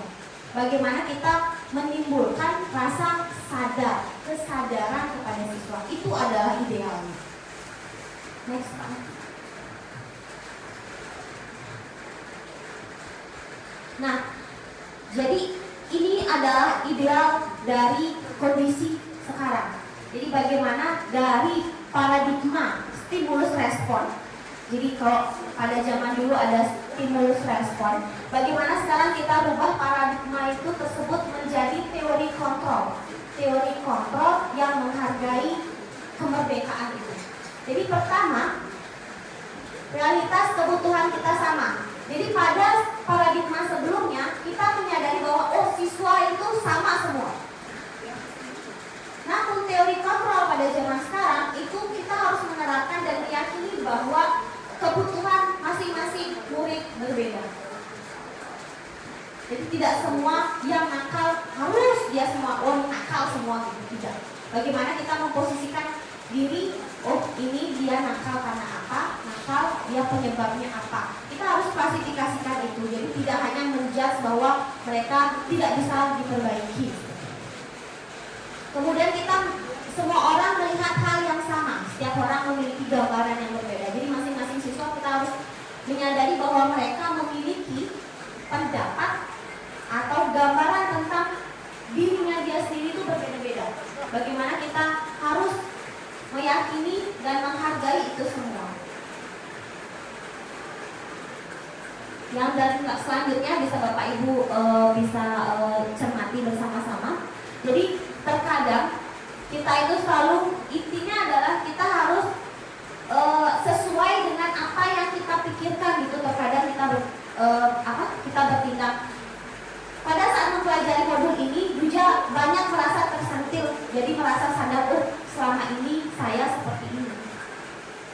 Bagaimana kita menimbulkan rasa kesadaran kepada siswa, itu adalah idealnya. Next, Pak. Nah, jadi ini adalah ideal dari kondisi sekarang. Jadi bagaimana dari paradigma stimulus respon. Jadi kalau pada zaman dulu ada stimulus respon, bagaimana sekarang kita rubah paradigma itu tersebut menjadi teori kontrol. Teori kontrol yang menghargai kemerdekaan itu. Jadi pertama, realitas kebutuhan kita sama. Jadi pada paradigma sebelumnya kita menyadari bahwa siswa itu sama semua. Namun teori kontrol pada zaman sekarang itu kita harus menerapkan dan meyakini bahwa kebutuhan masing-masing murid berbeda. Jadi tidak semua yang nakal harus dia semua nakal semua gitu, tidak. Bagaimana kita memposisikan diri, ini dia nakal karena apa, nakal dia penyebabnya apa. Kita harus klasifikasikan itu. Jadi tidak hanya menjudge bahwa mereka tidak bisa diperbaiki. Kemudian kita semua orang melihat hal yang sama. Setiap orang memiliki gambaran yang berbeda. Jadi masing-masing siswa kita harus menyadari bahwa mereka memiliki pendapat atau gambaran tentang dirinya dia sendiri itu berbeda-beda. Bagaimana kita harus meyakini dan menghargai itu semua. Yang dan selanjutnya bisa Bapak Ibu bisa cermati bersama-sama. Jadi terkadang kita itu selalu intinya adalah kita harus sesuai dengan apa yang kita pikirkan gitu. Terkadang kita bertindak. Pada saat mempelajari modul ini, juga banyak merasa tersentil. Jadi merasa sadar, selama ini saya seperti ini.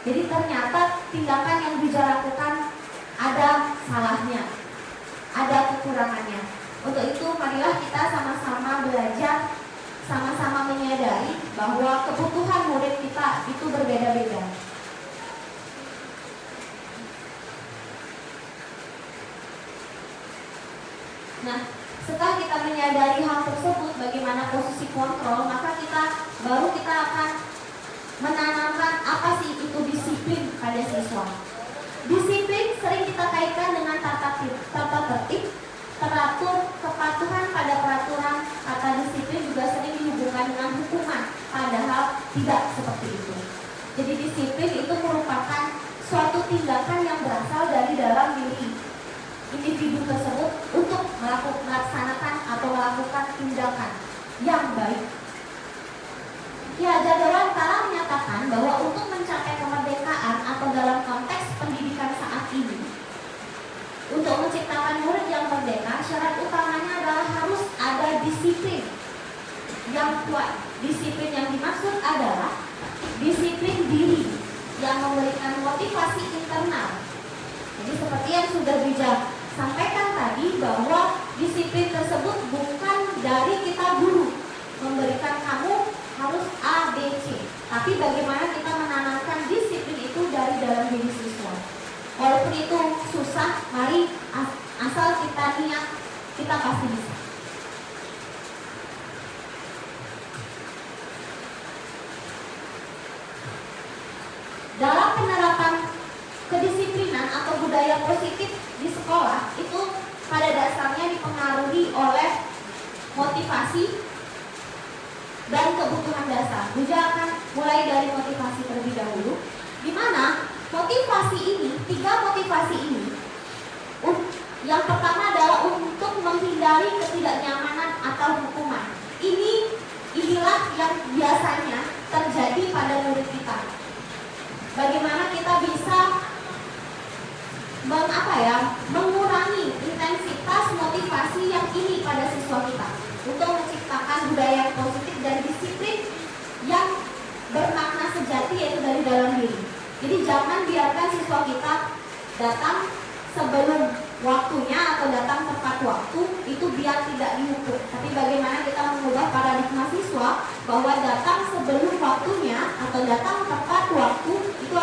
Jadi ternyata tindakan yang Buja lakukan ada salahnya, ada kekurangannya. Untuk itu marilah kita sama-sama belajar, sama-sama menyadari bahwa kebutuhan murid kita itu berbeda-beda. Nah, setelah kita menyadari hal tersebut, bagaimana posisi kontrol, maka baru kita akan menanamkan apa sih itu disiplin pada siswa. Disiplin sering kita kaitkan dengan tata tertib, teratur, kepatuhan pada peraturan. Kata disiplin juga sering dihubungkan dengan hukuman, padahal tidak seperti itu. Jadi disiplin itu merupakan suatu tindakan yang berasal dari dalam diri individu tersebut untuk melaksanakan atau melakukan tindakan yang baik. Ya, Jadawantara menyatakan bahwa untuk mencapai kemerdekaan atau dalam konteks pendidikan saat ini, untuk menciptakan murid yang merdeka, syarat utamanya adalah harus ada disiplin yang kuat. Disiplin yang dimaksud adalah disiplin diri yang memberikan motivasi internal. Jadi seperti yang sudah Buja sampaikan tadi, bahwa disiplin tersebut bukan dari kita guru memberikan kamu harus A, B, C, tapi bagaimana kita menanamkan disiplin itu dari dalam diri siswa. Walaupun itu susah, mari asal kita niat, kita pasti bisa. Dalam penerapan kedisiplinan atau budaya positif di sekolah itu pada dasarnya dipengaruhi oleh motivasi dan kebutuhan dasar. Buja akan mulai dari motivasi terlebih dahulu, di mana motivasi ini, 3 motivasi ini, yang pertama adalah untuk menghindari ketidaknyamanan atau hukuman. Inilah yang biasanya terjadi pada murid kita. Bagaimana kita bisa mengurangi intensitas motivasi yang ini pada siswa kita untuk menciptakan budaya yang positif dan disiplin yang bermakna sejati, yaitu dari dalam diri. Jadi jangan biarkan siswa kita datang sebelum waktunya atau datang tepat waktu, itu biar tidak dihukum. Tapi bagaimana kita mengubah paradigma siswa bahwa datang sebelum waktunya atau datang tepat waktu itu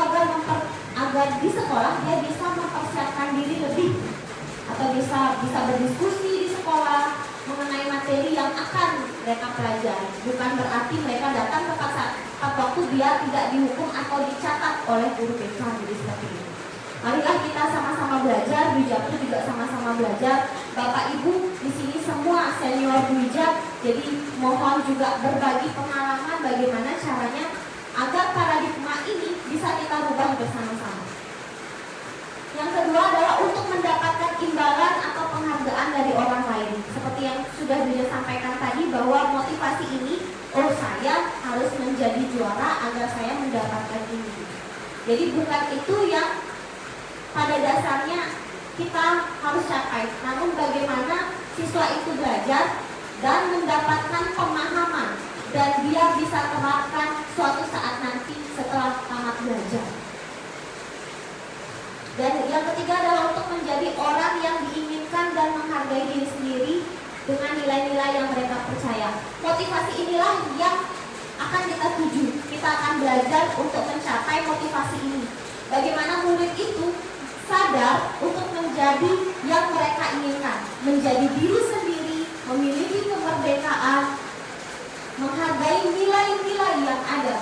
agar di sekolah dia bisa mempersiapkan diri lebih, atau bisa berdiskusi di sekolah mengenai materi yang akan mereka pelajari. Bukan berarti mereka datang tepat waktu dia tidak dihukum atau dicatat oleh guru BK. Jadi seperti itu. Marilah kita sama-sama belajar, Dwijabtu juga sama-sama belajar. Bapak Ibu di sini semua senior Dwijab, jadi mohon juga berbagi pengalaman bagaimana caranya agar paradigma ini bisa kita rubah bersama-sama. Yang kedua adalah untuk mendapatkan imbalan atau penghargaan dari orang lain. Seperti yang sudah Dwijab sampaikan tadi bahwa motivasi ini, saya harus menjadi juara agar saya mendapatkan ini. Jadi bukan itu yang pada dasarnya kita harus capai, namun bagaimana siswa itu belajar dan mendapatkan pemahaman dan dia bisa terapkan suatu saat nanti setelah tamat belajar. Dan yang ketiga adalah untuk menjadi orang yang diinginkan dan menghargai diri sendiri dengan nilai-nilai yang mereka percaya. Motivasi inilah yang akan kita tuju. Kita akan belajar untuk mencapai motivasi ini. Bagaimana murid itu sadar untuk menjadi yang mereka inginkan, menjadi diri sendiri, memiliki kemerdekaan, menghargai nilai-nilai yang ada.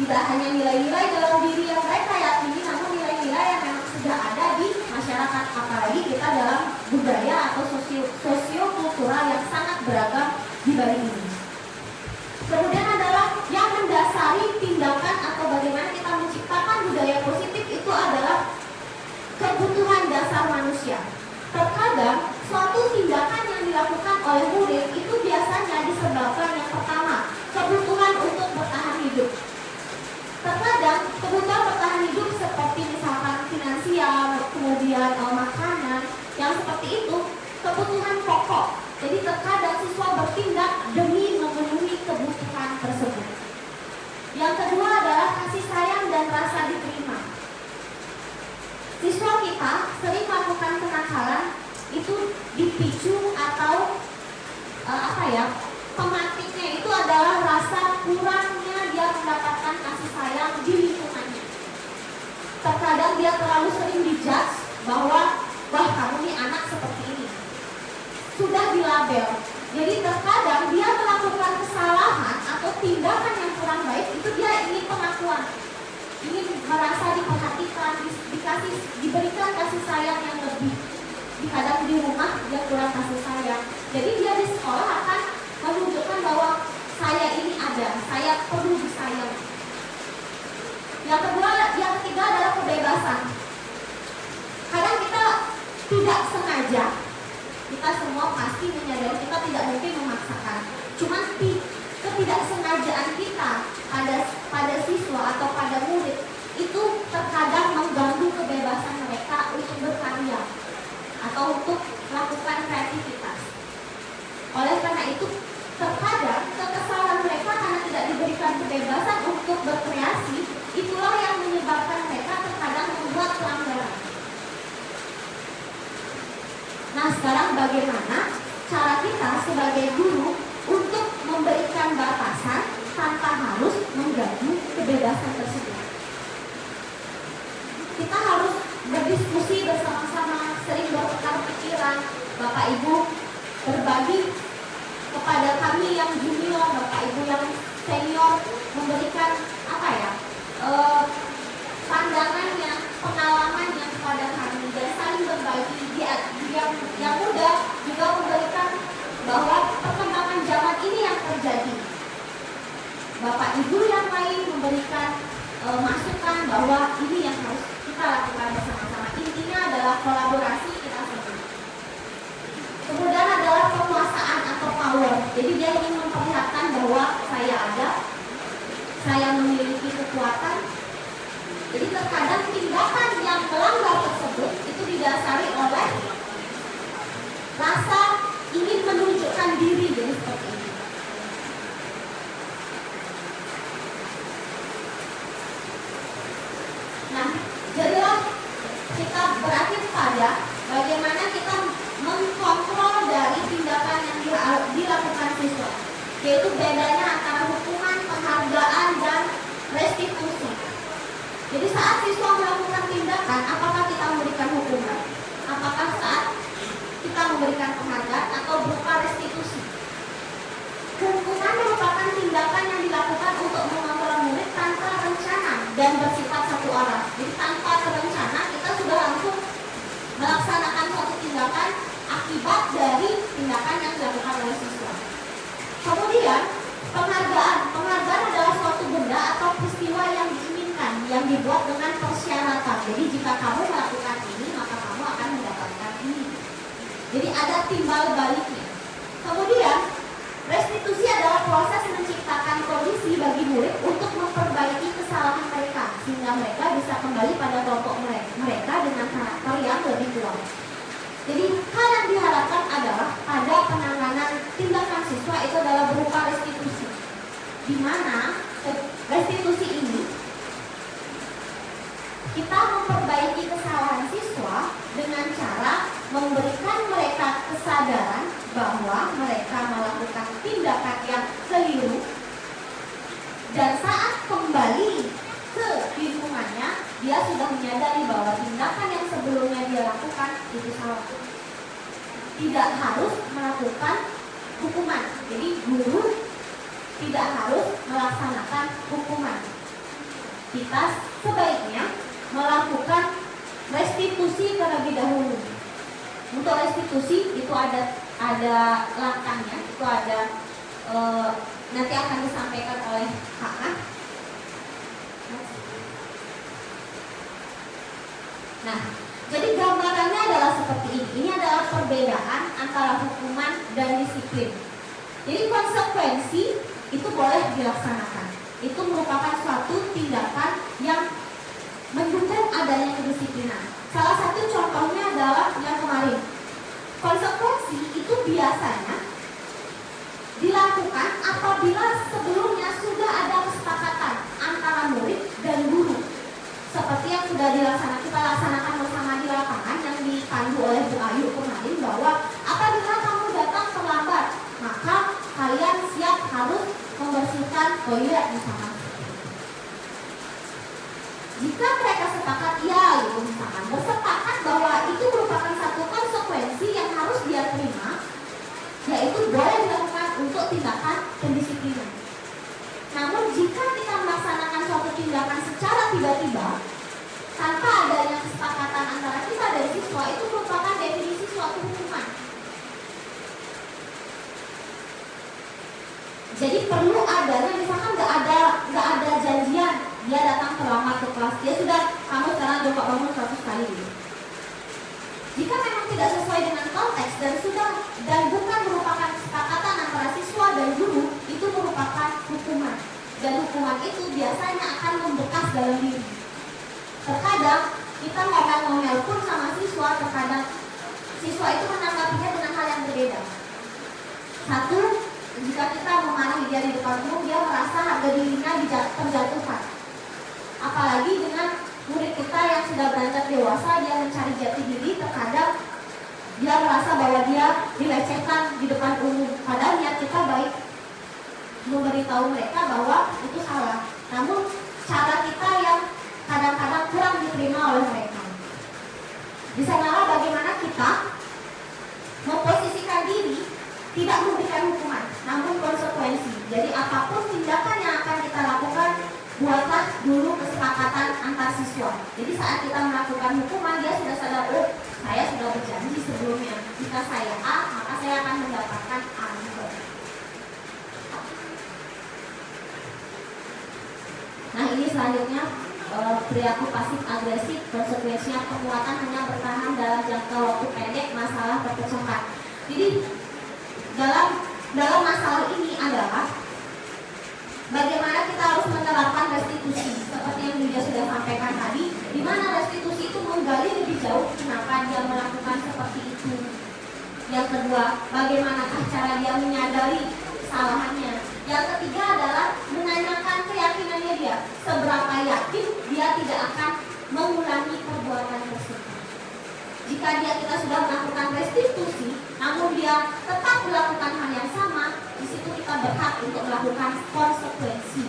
Tidak hanya nilai-nilai dalam diri yang mereka yakini, namun nilai-nilai yang memang sudah ada di masyarakat. Apalagi kita dalam budaya atau sosio-kultural yang sangat beragam di Bali ini. Kemudian adalah yang mendasari tindakan atau bagaimana kita menciptakan budaya positif itu adalah kebutuhan dasar manusia. Terkadang suatu tindakan yang dilakukan oleh murid itu biasanya disebabkan yang pertama, kebutuhan untuk bertahan hidup. Terkadang kebutuhan bertahan hidup seperti misalkan finansial, kemudian makanan, yang seperti itu kebutuhan pokok. Jadi terkadang siswa bertindak demi memenuhi kebutuhan tersebut. Yang kedua adalah kasih sayang dan rasa diterima. Siswa kita sering melakukan kenakalan itu dipicu atau pemantiknya itu adalah rasa kurangnya dia mendapatkan kasih sayang di lingkungannya. Terkadang dia terlalu sering dijudge bahwa wah kamu nih anak seperti ini, sudah dilabel. Jadi terkadang dia melakukan kesalahan atau tindakan yang kurang baik itu dia ingin pengakuan, ingin merasa diperhatikan, diberikan kasih sayang yang lebih. Kadang di rumah dia kurang kasih sayang, jadi dia di sekolah akan menunjukkan bahwa saya ini ada, saya perlu disayang. Yang ketiga adalah kebebasan. Kadang kita tidak sengaja, kita semua pasti menyadari kita tidak mungkin memaksakan. Cuman ketidaksengajaan kita pada siswa atau pada murid itu terkadang mengganggu kebebasan mereka untuk berkarya atau untuk melakukan kreativitas. Oleh karena itu, terkadang kekesalan mereka karena tidak diberikan kebebasan untuk berkreasi, itulah yang menyebabkan mereka terkadang membuat pelanggaran. Nah, sekarang bagaimana cara kita sebagai guru untuk memberikan batasan tanpa harus mengganggu kebebasan tersebut? Kita harus berdiskusi bersama-sama, sering bertukar pikiran. Bapak Ibu berbagi kepada kami yang junior, Bapak Ibu yang senior memberikan pandangannya, pengalamannya kepada kami dan saling berbagi. Yang muda juga memberikan bahwa perkembangan zaman ini yang terjadi. Bapak Ibu yang lain memberikan masukan bahwa ini yang harus kita lakukan bersama-sama. Intinya adalah kolaborasi kita semua. Kemudian adalah penguasaan atau power. Jadi dia ingin memperlihatkan bahwa saya ada, saya memiliki kekuatan. Jadi terkadang tindakan yang melanggar tersebut itu didasari oleh rasa ingin menunjukkan diri, jadi seperti ini. Nah, jadilah kita berakhir pada bagaimana kita mengkontrol dari tindakan yang dilakukan siswa, yaitu bedanya antara hukuman, penghargaan, dan restitusi. Jadi saat siswa melakukan tindakan, apakah kita memberikan hukuman? Apakah saat kita memberikan penghargaan atau berupa restitusi? dan bersifat satu arah. Jadi tanpa terencana kita sudah langsung melaksanakan suatu tindakan akibat dari tindakan yang dilakukan oleh siswa. Kemudian penghargaan adalah suatu benda atau peristiwa yang diinginkan, yang dibuat dengan persyaratan. Jadi jika kamu melakukan ini, maka kamu akan mendapatkan ini. Jadi ada timbal baliknya. Kemudian restitusi adalah proses menciptakan kondisi bagi murid untuk memperbaiki kesalahan mereka sehingga mereka bisa kembali pada kelompok mereka dengan karakter yang lebih kuat. Jadi hal yang diharapkan adalah pada penanganan tindakan siswa itu adalah berupa restitusi, di mana restitusi ini kita memperbaiki kesalahan siswa dengan cara memberikan mereka kesadaran bahwa mereka melakukan tindakan yang keliru, dan saat kembali ke lingkungannya dia sudah menyadari bahwa tindakan yang sebelumnya dia lakukan itu salah. Tidak harus melakukan hukuman. Jadi guru tidak harus melaksanakan hukuman. Kita sebaiknya melakukan restitusi terlebih dahulu. Untuk restitusi itu ada langkahnya, itu ada nanti akan disampaikan oleh Kakak. Nah, jadi gambarannya adalah seperti ini. Ini adalah perbedaan antara hukuman dan disiplin. Jadi konsekuensi itu boleh dilaksanakan. Itu merupakan suatu tindakan yang mendukung adanya kedisiplinan. Salah satu contohnya adalah yang kemarin. Konsekuensi itu biasanya dilakukan apabila sebelumnya sudah ada kesepakatan antara murid dan guru. Seperti yang sudah kita laksanakan bersama di lapangan yang dipandu oleh Bu Ayu kemarin, bahwa apabila kamu datang terlambat, maka kalian siap harus membersihkan toilet misalkan. Jika mereka sepakat ya gitu misalkan, bersepakat bahwa itu merupakan satu konsekuensi yang harus dia terima, yaitu boleh dilakukan untuk tindakan pendisiplinan. Namun jika kita melaksanakan suatu tindakan secara tiba-tiba tanpa adanya kesepakatan antara kita dan siswa, itu merupakan definisi suatu hukuman. Jadi perlu adanya, misalkan nggak ada janjian, dia datang terlambat ke kelas, dia sudah, kamu sekarang coba bangun 100 kali gitu. Jika memang tidak sesuai dengan konteks dan bukan merupakan kesepakatan antara siswa dan guru, itu merupakan hukuman. Dan hukuman itu biasanya akan membekas dalam diri. Terkadang kita ngomel-ngomel pun sama siswa, terkadang siswa itu menanggapinya dengan hal yang berbeda. Satu, jika kita memarahi dia di depan umum, dia merasa harga dirinya terjatuhkan. Apalagi dengan murid kita yang sudah beranjak dewasa, dia mencari jati diri, terkadang dia merasa bahwa dia dilecehkan di depan umum. Padahal niat kita baik, memberitahu mereka bahwa itu salah. Namun cara kita yang kadang-kadang kurang diterima oleh mereka. Di sanalah bagaimana kita memposisikan diri, tidak memberikan hukuman, namun konsekuensi. Jadi apapun tindakan yang akan kita lakukan, buatlah dulu kesepakatan antar siswa. Jadi saat kita melakukan hukuman, dia sudah sadar, oh saya sudah berjanji sebelumnya, jika saya A, maka saya akan mendapatkan A juga. Nah ini selanjutnya perilaku pasif agresif, konsekuensinya penguatan hanya bertahan dalam jangka waktu pendek, masalah terpecahkan. Jadi dalam masalah ini adalah bagaimana kita harus menerapkan restitusi seperti yang dia sudah sampaikan tadi, di mana restitusi itu menggali lebih jauh kenapa dia melakukan seperti itu. Yang kedua, bagaimana cara dia menyadari kesalahannya. Yang ketiga adalah menanyakan keyakinannya dia, seberapa yakin dia tidak akan mengulangi perbuatan tersebut. Jika kita sudah melakukan restitusi, namun dia tetap melakukan hal yang sama, di situ kita berhak untuk melakukan konsekuensi.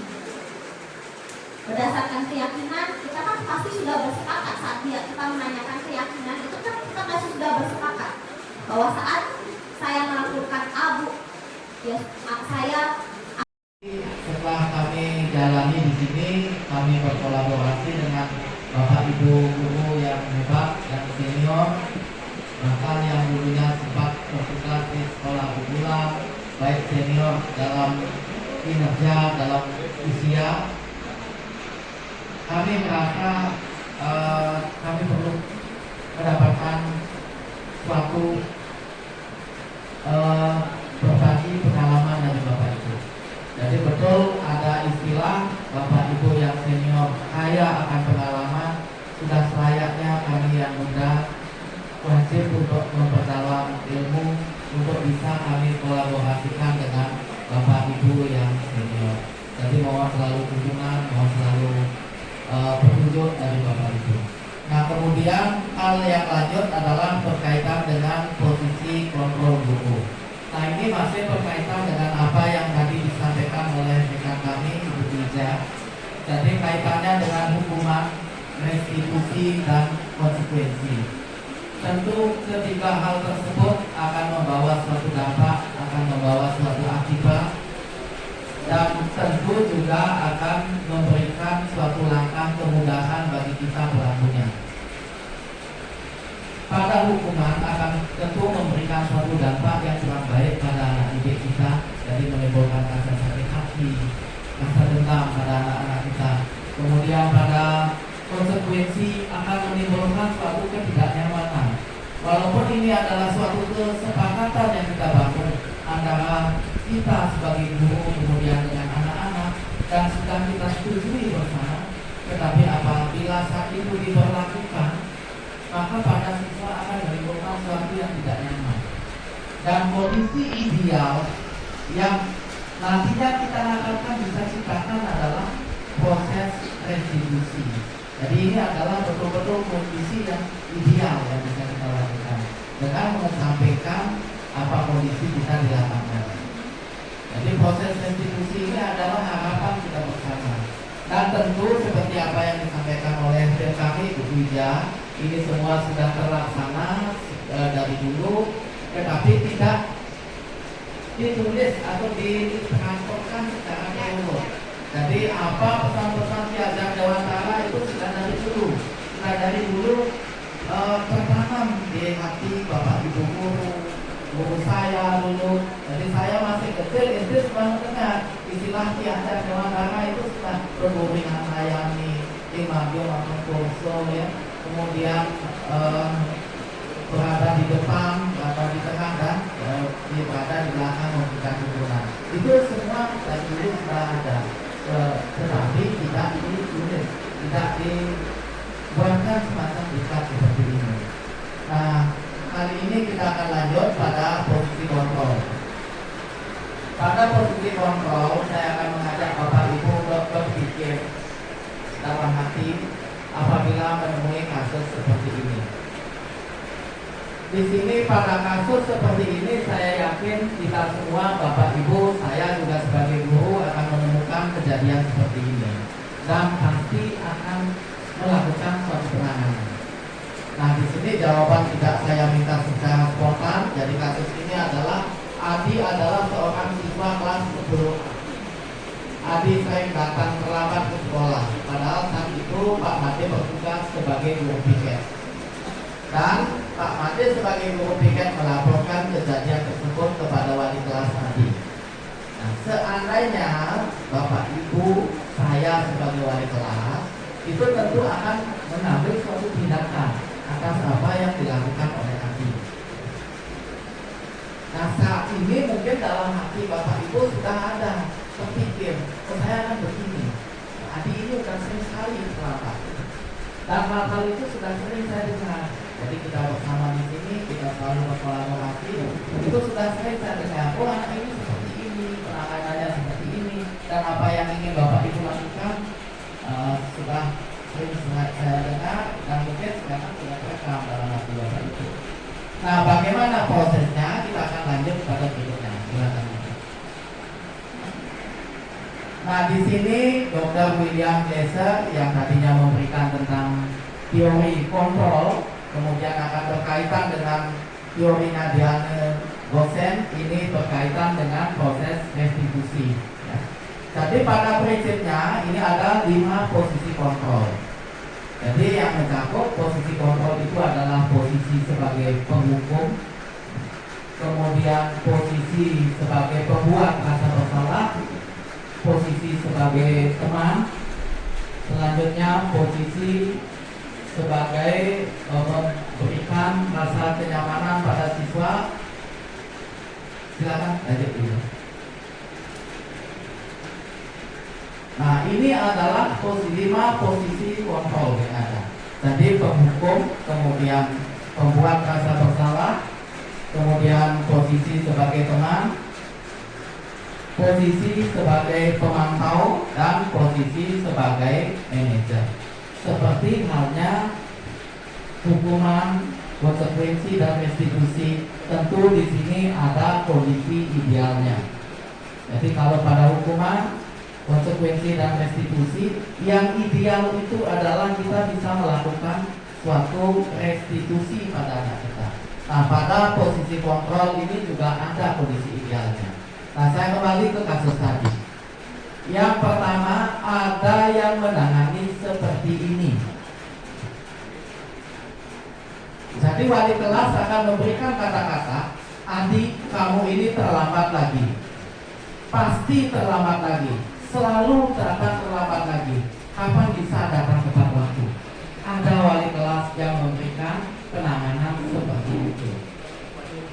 Berdasarkan keyakinan, kita kan pasti sudah bersepakat saat kita menanyakan keyakinan, itu kan kita pasti sudah bersepakat bahwa saat saya melakukan abu, ya saya. Setelah kami jalani di sini, kami berkolaborasi dengan Bapak Ibu guru yang hebat, yang senior, bahkan yang dulunya sempat bertugas di sekolah unggulan, baik senior dalam kinerja, dalam usia. Kami merasa kami perlu mendapatkan suatu berbagi pengalaman dari Bapak Ibu. Jadi betul ada istilah Bapak Ibu yang senior kaya akan pengalaman, sudah selayaknya kami yang muda wajib untuk memperdalam ilmu untuk bisa kami kolaborasikan dengan Bapak Ibu yang senior. Jadi mohon selalu dukungan, mohon selalu petunjuk dari Bapak Ibu. Nah, kemudian hal yang lanjut adalah berkaitan dengan posisi kontrol guru. Nah, ini masih berkaitan dengan apa yang tadi disampaikan oleh rekan kami, Ibu Ija. Jadi kaitannya dengan hukuman, restitusi, dan konsekuensi. Tentu ketiga hal tersebut akan membawa suatu dampak, akan membawa suatu akibat, dan tentu juga akan memberikan suatu langkah kemudahan bagi kita pelakunya. Pada hukuman akan tentu memberikan suatu dampak yang kurang baik pada anak didik kita, jadi menimbulkan rasa sakit hati, rasa dendam pada anak-anak kita. Kemudian pada konsekuensi akan menimbulkan suatu ketidaknyamanan. Walaupun ini adalah suatu kesepakatan yang kita bangun antara kita sebagai guru kemudian dengan anak-anak dan sudah kita setujui bersama, tetapi apabila saat itu diberlakukan, maka pada siswa akan menimbulkan sesuatu yang tidak nyaman. Dan kondisi ideal yang nantinya kita harapkan bisa ciptakan adalah proses restitusi. Jadi ini adalah betul-betul kondisi yang ideal yang bisa kita lakukan dengan mengesampingkan apa kondisi kita di lapangan. Jadi proses restitusi ini adalah harapan kita bersama. Dan tentu seperti apa yang disampaikan oleh kami, Bu Wija, ini semua sudah terlaksana dari dulu, tetapi tidak ditulis atau ditransferkan secara teori. Jadi apa pesan-pesan Piagam Dewantara itu sudah dari dulu, tertanam di hati Bapak Ibu guru saya dulu. Jadi saya masih kecil itu sudah mendengar istilah Piagam Dewantara itu sudah berhubungan saya nih di Mabio atau Kurso ya. Kemudian berada di depan, berada di tengah dan berada di belakang memberikan dukungan. Itu semua dari dulu sudah ada, tetapi tidak ditulis, tidak dibuatkan semacam diktat seperti ini. Nah, kali ini kita akan lanjut pada posisi kontrol. Pada posisi kontrol, saya akan mengajak Bapak Ibu untuk berpikir dalam hati apabila menemui kasus seperti ini. Di sini pada kasus seperti ini saya yakin kita semua Bapak Ibu, saya juga sebagai guru akan menemukan kejadian seperti ini dan pasti akan melakukan suatu penanganan. Nah, di sini jawaban tidak saya minta secara spontan. Jadi kasus ini adalah Adi adalah seorang siswa kelas 10. Adi saya datang terlambat ke sekolah, padahal saat itu Pak Made bertugas sebagai guru piket. Dan Pak Made sebagai guru piket melaporkan kejadian tersebut kepada wali kelas Adi. Nah, seandainya Bapak Ibu saya sebagai wali kelas itu tentu akan mengambil suatu tindakan atas apa yang dilakukan oleh Adi. Nah, saat ini mungkin dalam hati Bapak Ibu sudah ada terpikir, saya akan begini. Adi ini sudah sering sekali terlambat. Dan hal itu sudah sering saya dengar. Jadi kita bersama di sini, kita selalu berkolaborasi. Itu sudah sering saya dengar. Oh, anak ini seperti ini, penanganannya seperti ini, dan apa yang ingin Bapak Ibu lakukan sudah sering saya dengar dan mungkin sekarang sudah terekam dalam hati Bapak Ibu. Nah, bagaimana prosesnya? Kita akan lanjut pada berikutnya. Silakan. Nah, di sini Dr. William Glaser yang tadinya memberikan tentang teori kontrol, kemudian akan berkaitan dengan teori Diane Gosen, ini berkaitan dengan proses restitusi. Ya. Jadi pada prinsipnya ini ada 5 posisi kontrol. Jadi yang mencakup posisi kontrol itu adalah posisi sebagai penghukum, kemudian posisi sebagai pembuat rasa bersalah, posisi sebagai teman, selanjutnya posisi sebagai memberikan rasa kenyamanan pada siswa. Silakan lanjut dulu. Nah, ini adalah 5 posisi kontrol yang ada. Jadi penghukum, kemudian pembuat rasa bersalah, kemudian posisi sebagai teman, posisi sebagai pemantau, dan posisi sebagai manajer. Seperti halnya hukuman, konsekuensi, dan restitusi, tentu di sini ada kondisi idealnya. Jadi kalau pada hukuman, konsekuensi, dan restitusi, yang ideal itu adalah kita bisa melakukan suatu restitusi pada anak kita. Nah, pada posisi kontrol ini juga ada kondisi idealnya. Nah, saya kembali ke kasus tadi. Yang pertama, ada yang menangani seperti ini. Jadi wali kelas akan memberikan kata-kata, "Adik, kamu ini terlambat lagi. Pasti terlambat lagi. Selalu akan terlambat lagi. Kapan bisa datang tepat waktu?" Ada wali kelas yang memberikan penanganan seperti itu.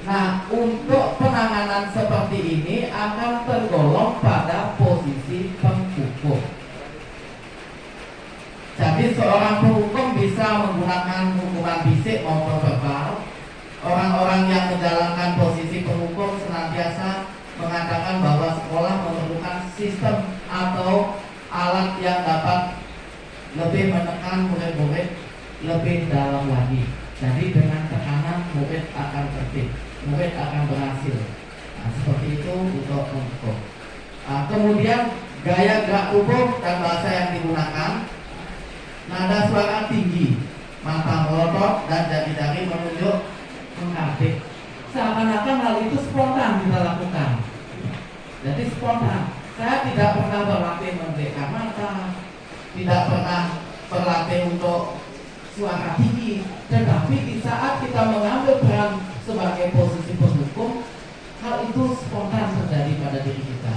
Nah, untuk penanganan seperti ini akan tergolong pada posisi penghukum. Jadi seorang penghukum bisa menggunakan hukuman fisik maupun verbal. Orang-orang yang menjalankan posisi penghukum senantiasa mengatakan bahwa sekolah memerlukan sistem atau alat yang dapat lebih menekan murid-murid lebih dalam lagi. Jadi dengan tekanan murid akan tertib, murid akan berhasil. Nah, seperti itu untuk penghukum. Nah, kemudian gaya gerak tubuh dan bahasa yang digunakan, nada suara tinggi, mata melotot, dan jari-jari menunjuk mengabdik. Seakan-akan hal itu spontan kita lakukan. Jadi spontan. Saya tidak pernah berlatih memberikan mata, tidak pernah berlatih untuk suara tinggi, tetapi di saat kita mengambil peran sebagai posisi penghukum, hal itu spontan terjadi pada diri kita.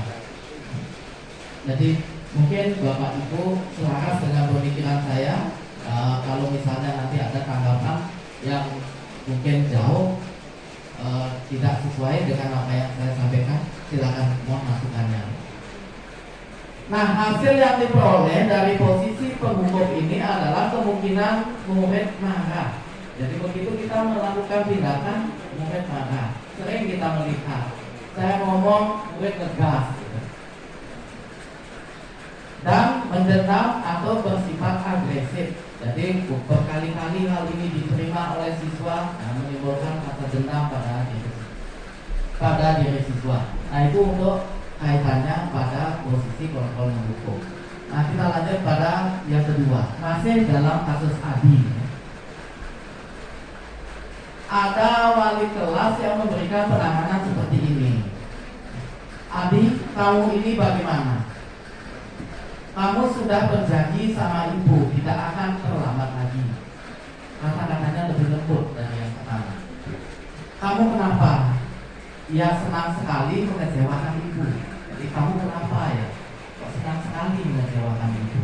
Jadi mungkin Bapak Ibu selaras dengan pemikiran saya. Kalau misalnya nanti ada tanggapan yang mungkin jauh tidak sesuai dengan apa yang saya sampaikan, silakan mohon masukannya. Nah, hasil yang diperoleh dari posisi penghukum ini adalah kemungkinan murid marah. Jadi begitu kita melakukan tindakan, murid marah. Sering kita melihat, saya ngomong, murid ngegas, dan mendendam atau bersifat agresif. Jadi berkali-kali hal ini diterima oleh siswa dan menimbulkan rasa dendam pada diri siswa. Nah, itu untuk kaitannya pada posisi kontrol menghukum. Nah, kita lanjut pada yang kedua. Masih dalam kasus Adi, ada wali kelas yang memberikan penanganan seperti ini. "Adi, kamu ini bagaimana? Kamu sudah berjanji sama ibu tidak akan terlambat lagi." Kata-katanya lebih lembut dari yang pertama. "Kamu kenapa?" "Ya, senang sekali mengecewakan ibu." "Jadi kamu kenapa ya? Kok senang sekali mengecewakan ibu?"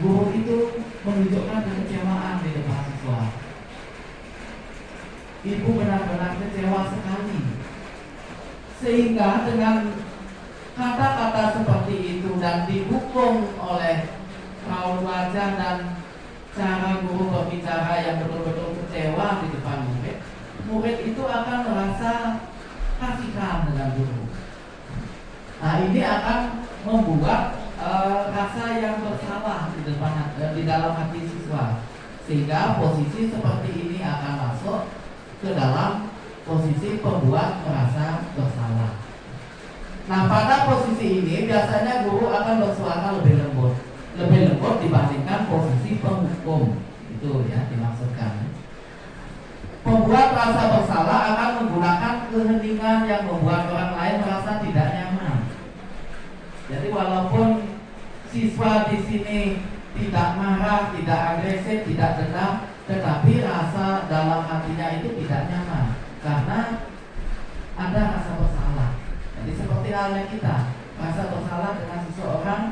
Guru itu menunjukkan kekecewaan di depan siswa. Ibu benar-benar kecewa sekali, sehingga dengan kata-kata seperti itu dan didukung oleh raut wajah dan cara guru berbicara yang betul-betul kecewa di depan murid, murid itu akan merasa kasihan dengan guru. Nah, ini akan membuat rasa yang bersalah di dalam hati siswa, sehingga posisi seperti ini akan masuk ke dalam posisi pembuat merasa bersalah. Nah, pada posisi ini biasanya guru akan bersuara lebih lembut dibandingkan posisi penghukum. Itu ya dimaksudkan. Pembuat rasa bersalah akan menggunakan keheningan yang membuat orang lain merasa tidak nyaman. siswa di sini tidak marah, tidak agresif, tidak dendam, tetapi rasa dalam hatinya itu tidak nyaman karena ada rasa bersalah. Jadi seperti halnya kita, rasa bersalah dengan seseorang,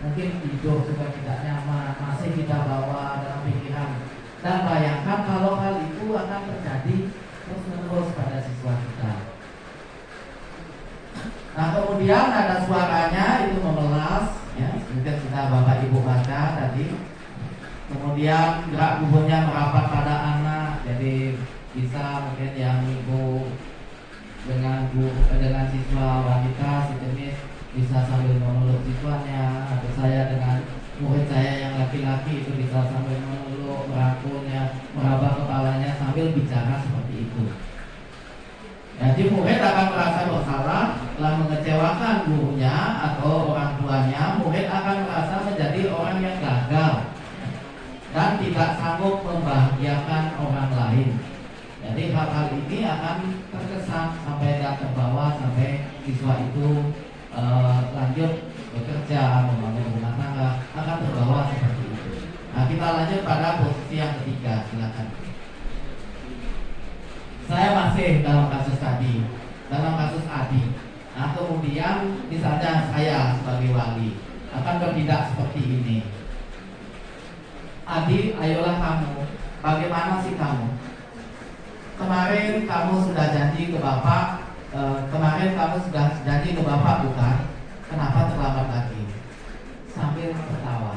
mungkin tidur juga tidak nyaman, masih kita bawa dalam pikiran. Dan bayangkan kalau hal itu akan terjadi terus-menerus pada siswa kita. Nah, kemudian ada suaranya itu memelas, ya, mungkin sudah Bapak Ibu baca tadi. Kemudian gerak tubuhnya merapat pada anak, jadi bisa mungkin yang ibu dengan siswa wanita sejenis bisa sambil memeluk siswanya, atau saya dengan murid saya yang laki-laki itu bisa sambil memeluk, merangkulnya, meraba kepalanya sambil bicara seperti itu. Jadi murid akan merasa bersalah telah mengecewakan gurunya atau orang tuanya. Murid akan merasa menjadi orang yang gagal dan tidak sanggup membahagiakan orang lain. Jadi hal-hal ini akan terkesan sampai dan terbawa sampai siswa itu lanjut bekerja, membangun rumah tangga, akan terbawa seperti itu. Nah, kita lanjut pada posisi yang ketiga, silakan. Saya masih dalam kasus tadi, dalam kasus Adi. Nah, kemudian misalnya saya sebagai wali akan bertindak seperti ini. Adi, ayolah kamu, bagaimana sih kamu? Kemarin kamu sudah janji ke Bapak, bukan? Kenapa terlambat lagi? Sambil tertawa.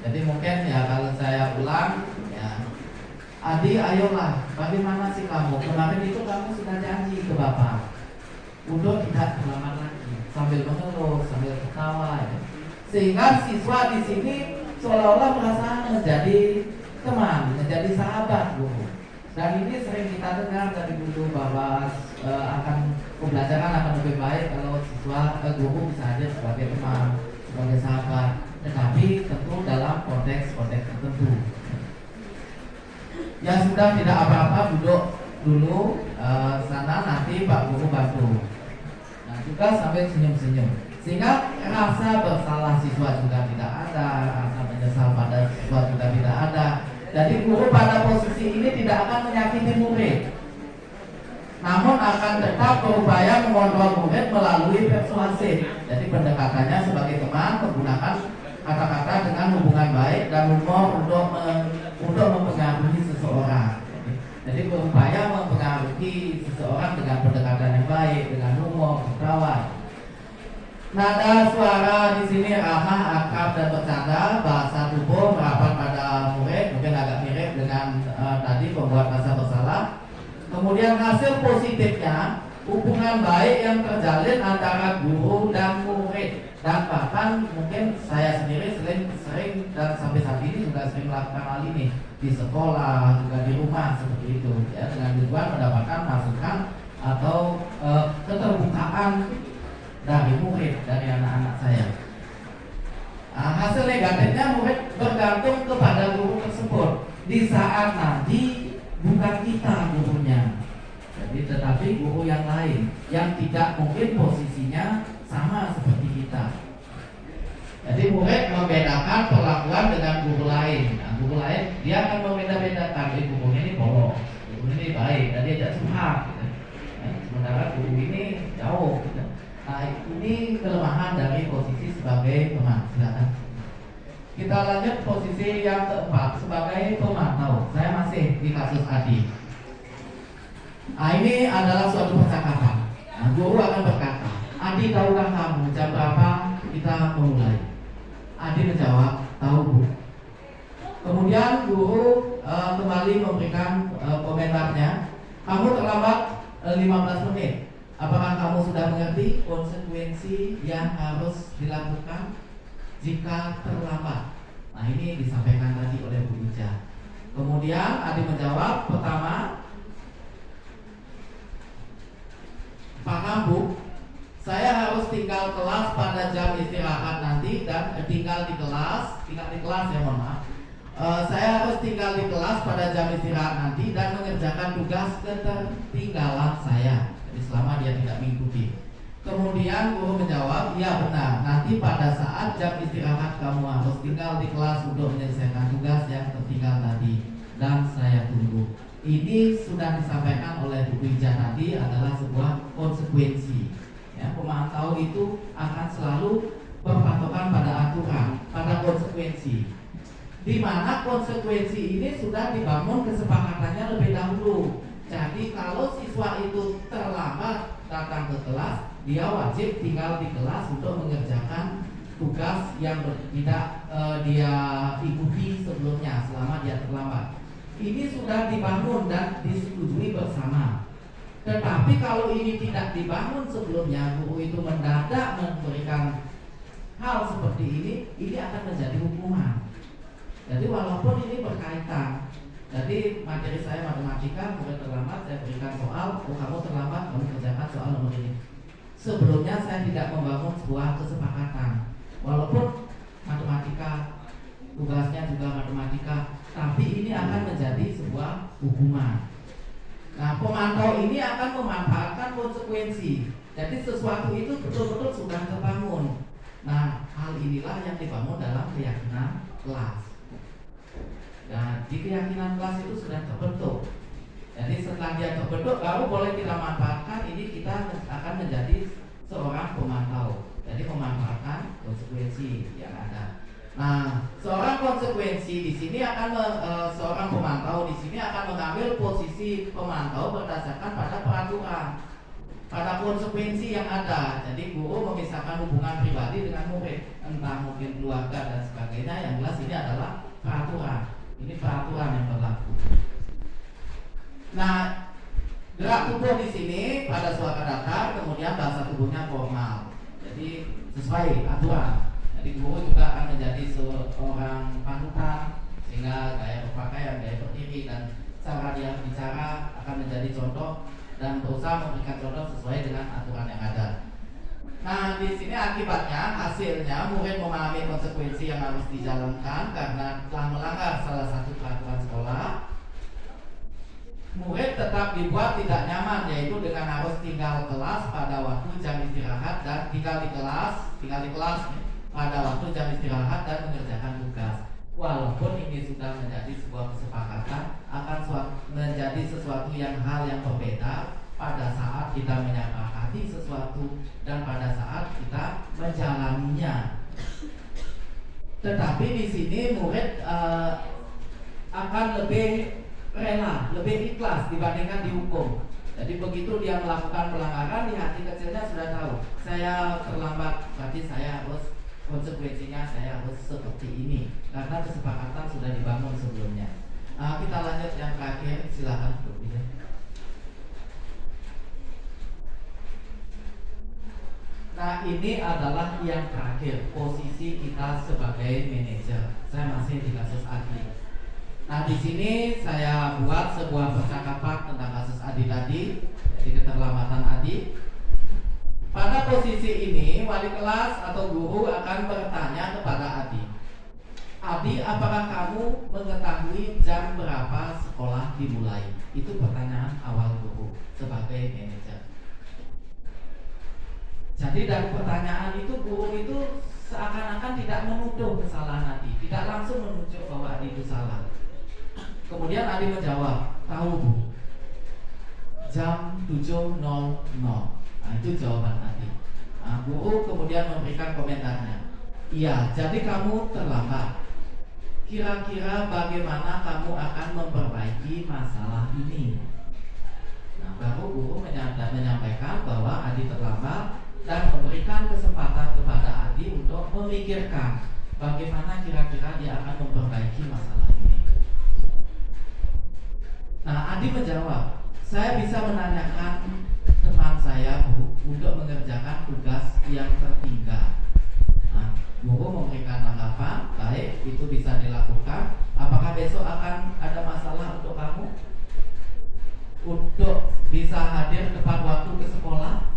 Jadi mungkin ya kalau saya ulang, ya, Adi, ayolah, bagaimana sih kamu? Kemarin itu kamu sudah janji ke Bapak untuk tidak terlambat lagi, sambil mengeluh, sambil tertawa, ya. Sehingga siswa di sini seolah-olah merasa menjadi teman, menjadi sahabat guru. Dan ini sering kita dengar dari guru bahwa pembelajaran akan lebih baik kalau siswa guru bisa hadir sebagai teman, sebagai sahabat, tetapi tentu dalam konteks tertentu. Ya sudah, tidak apa-apa, duduk dulu sana, nanti Pak Guru bantu. Nah, juga sampai senyum-senyum, sehingga rasa bersalah siswa juga tidak ada, rasa menyesal pada siswa juga tidak ada. Jadi guru pada posisi ini tidak akan menyakiti murid, namun akan tetap berupaya mengontrol murid melalui persuasif. Jadi pendekatannya sebagai teman, menggunakan kata-kata dengan hubungan baik dan humor untuk mempengaruhi seseorang. Jadi berupaya mempengaruhi seseorang dengan pendekatan yang baik, dengan humor, tertawa. Nada suara di sini ramah, akrab dan bercanda. Bahasa tubuh merapat pada murid, mungkin agak mirip dengan tadi pembuat rasa bersalah. Kemudian hasil positifnya hubungan baik yang terjalin antara guru dan murid. Dan bahkan mungkin saya sendiri sering dan sampai saat ini juga sering melakukan hal ini di sekolah, juga di rumah seperti itu, ya, dengan tujuan mendapatkan masukan atau keterbukaan dari murid, dari anak-anak saya. Nah, hasil negatifnya murid bergantung kepada guru tersebut di saat nanti bukan kita gurunya, jadi tetapi guru yang lain yang tidak mungkin posisinya sama seperti kita. Jadi murid membedakan perlakuan dengan guru lain. Nah, guru lain dia akan membeda-bedakan, guru ini bolong, guru ini baik, dan dia tidak curhat, gitu. Sementara guru ini jauh, gitu. Nah, ini kelemahan dari posisi sebagai teman. Silakan. Kita lanjut posisi yang keempat sebagai pemantau. Saya masih di kasus Adi. Nah, ini adalah suatu percakapan. Nah, guru akan berkata, Adi, tahukah kamu jam berapa kita memulai? Adi menjawab, tahu Bu. Kemudian guru kembali memberikan komentarnya, kamu terlambat 15 menit. Apakah kamu sudah mengerti konsekuensi yang harus dilakukan jika terlambat? Nah, ini disampaikan tadi oleh Bu Ija. Kemudian Adi menjawab, pertama, paham Bu, saya harus tinggal kelas pada jam istirahat nanti dan tinggal di kelas ya, mohon maaf. Saya harus tinggal di kelas pada jam istirahat nanti dan mengerjakan tugas ketertinggalan saya. Jadi selama dia tidak mengikuti. Kemudian guru menjawab, iya benar, nanti pada saat jam istirahat kamu harus tinggal di kelas untuk menyelesaikan tugas yang tertinggal tadi. Dan saya tunggu. Ini sudah disampaikan oleh Bu Ija tadi adalah sebuah konsekuensi. Ya, pemantau itu akan selalu berpatokan pada aturan, pada konsekuensi. Di mana konsekuensi ini sudah dibangun kesepakatannya lebih dahulu. Jadi kalau siswa itu terlambat datang ke kelas, dia wajib tinggal di kelas untuk mengerjakan tugas yang tidak dia ikuti sebelumnya selama dia terlambat. Ini sudah dibangun dan disetujui bersama. Tetapi kalau ini tidak dibangun sebelumnya, guru itu mendadak memberikan hal seperti ini akan menjadi hukuman. Jadi walaupun ini berkaitan, jadi materi saya matematika, murid terlambat, saya berikan soal, kamu terlambat, kamu kerjakan soal nomor ini. Sebelumnya saya tidak membangun sebuah kesepakatan. Walaupun matematika, tugasnya juga matematika, tapi ini akan menjadi sebuah hukuman. Nah, pemantau ini akan memanfaatkan konsekuensi. Jadi sesuatu itu betul-betul sudah terbangun. Nah, hal inilah yang dibangun dalam keyakinan kelas. Dan di keyakinan kelas itu sudah terbentuk. Jadi setelah dia terbentuk, baru boleh kita manfaatkan. Ini kita akan menjadi seorang pemantau. Jadi memanfaatkan konsekuensi yang ada. Nah, seorang konsekuensi di sini akan seorang pemantau di sini akan mengambil posisi pemantau berdasarkan pada peraturan, pada konsekuensi yang ada. Jadi guru memisahkan hubungan pribadi dengan murid, entah mungkin keluarga dan sebagainya. Yang jelas ini adalah peraturan. Ini peraturan yang berlaku. Nah, gerak tubuh di sini pada suara datar, kemudian bahasa tubuhnya formal. Jadi sesuai aturan. Jadi guru juga akan menjadi seorang panutan, sehingga gaya berpakaian, gaya berdiri, dan cara dia bicara akan menjadi contoh dan berusaha memberikan contoh sesuai dengan aturan yang ada. Nah, di sini akibatnya, hasilnya murid memahami konsekuensi yang harus dijalankan karena telah melanggar salah satu peraturan sekolah. Murid tetap dibuat tidak nyaman, yaitu dengan harus tinggal kelas pada waktu jam istirahat dan tinggal di kelas pada waktu jam istirahat dan mengerjakan tugas. Walaupun ini sudah menjadi sebuah kesepakatan, akan menjadi sesuatu hal yang berbeda pada saat kita menyepakati sesuatu dan pada saat kita menjalaninya. Tetapi di sini murid akan lebih rela, lebih ikhlas dibandingkan dihukum. Jadi begitu dia melakukan pelanggaran, di hati kecilnya sudah tahu, saya terlambat, berarti saya harus konsekuensinya saya harus seperti ini karena kesepakatan sudah dibangun sebelumnya. Kita lanjut yang terakhir, silakan Bu Ida. Nah, ini adalah yang terakhir, posisi kita sebagai manajer. Saya masih di kasus Adi. Nah, di sini saya buat sebuah percakapan tentang kasus Adi tadi, jadi keterlambatan Adi. Pada posisi ini, wali kelas atau guru akan bertanya kepada Adi, Adi, apakah kamu mengetahui jam berapa sekolah dimulai? Itu pertanyaan awal guru sebagai manajer. Jadi dari pertanyaan itu, guru itu seakan-akan tidak menuduh kesalahan Adi, tidak langsung menunjuk bahwa Adi itu salah. Kemudian Adi menjawab, tahu Bu, jam 7.00. Nah, itu jawaban Adi. Nah, guru kemudian memberikan komentarnya. Iya, jadi kamu terlambat. Kira-kira bagaimana kamu akan memperbaiki masalah ini? Nah, baru guru menyampaikan bahwa Adi terlambat dan memberikan kesempatan kepada Adi untuk memikirkan bagaimana kira-kira dia akan memperbaiki masalah ini. Nah, Adi menjawab, saya bisa menanyakan teman saya Bu untuk mengerjakan tugas yang tertinggal. Nah, guru memberikan tanggapan, baik, itu bisa dilakukan. Apakah besok akan ada masalah untuk kamu untuk bisa hadir tepat waktu ke sekolah?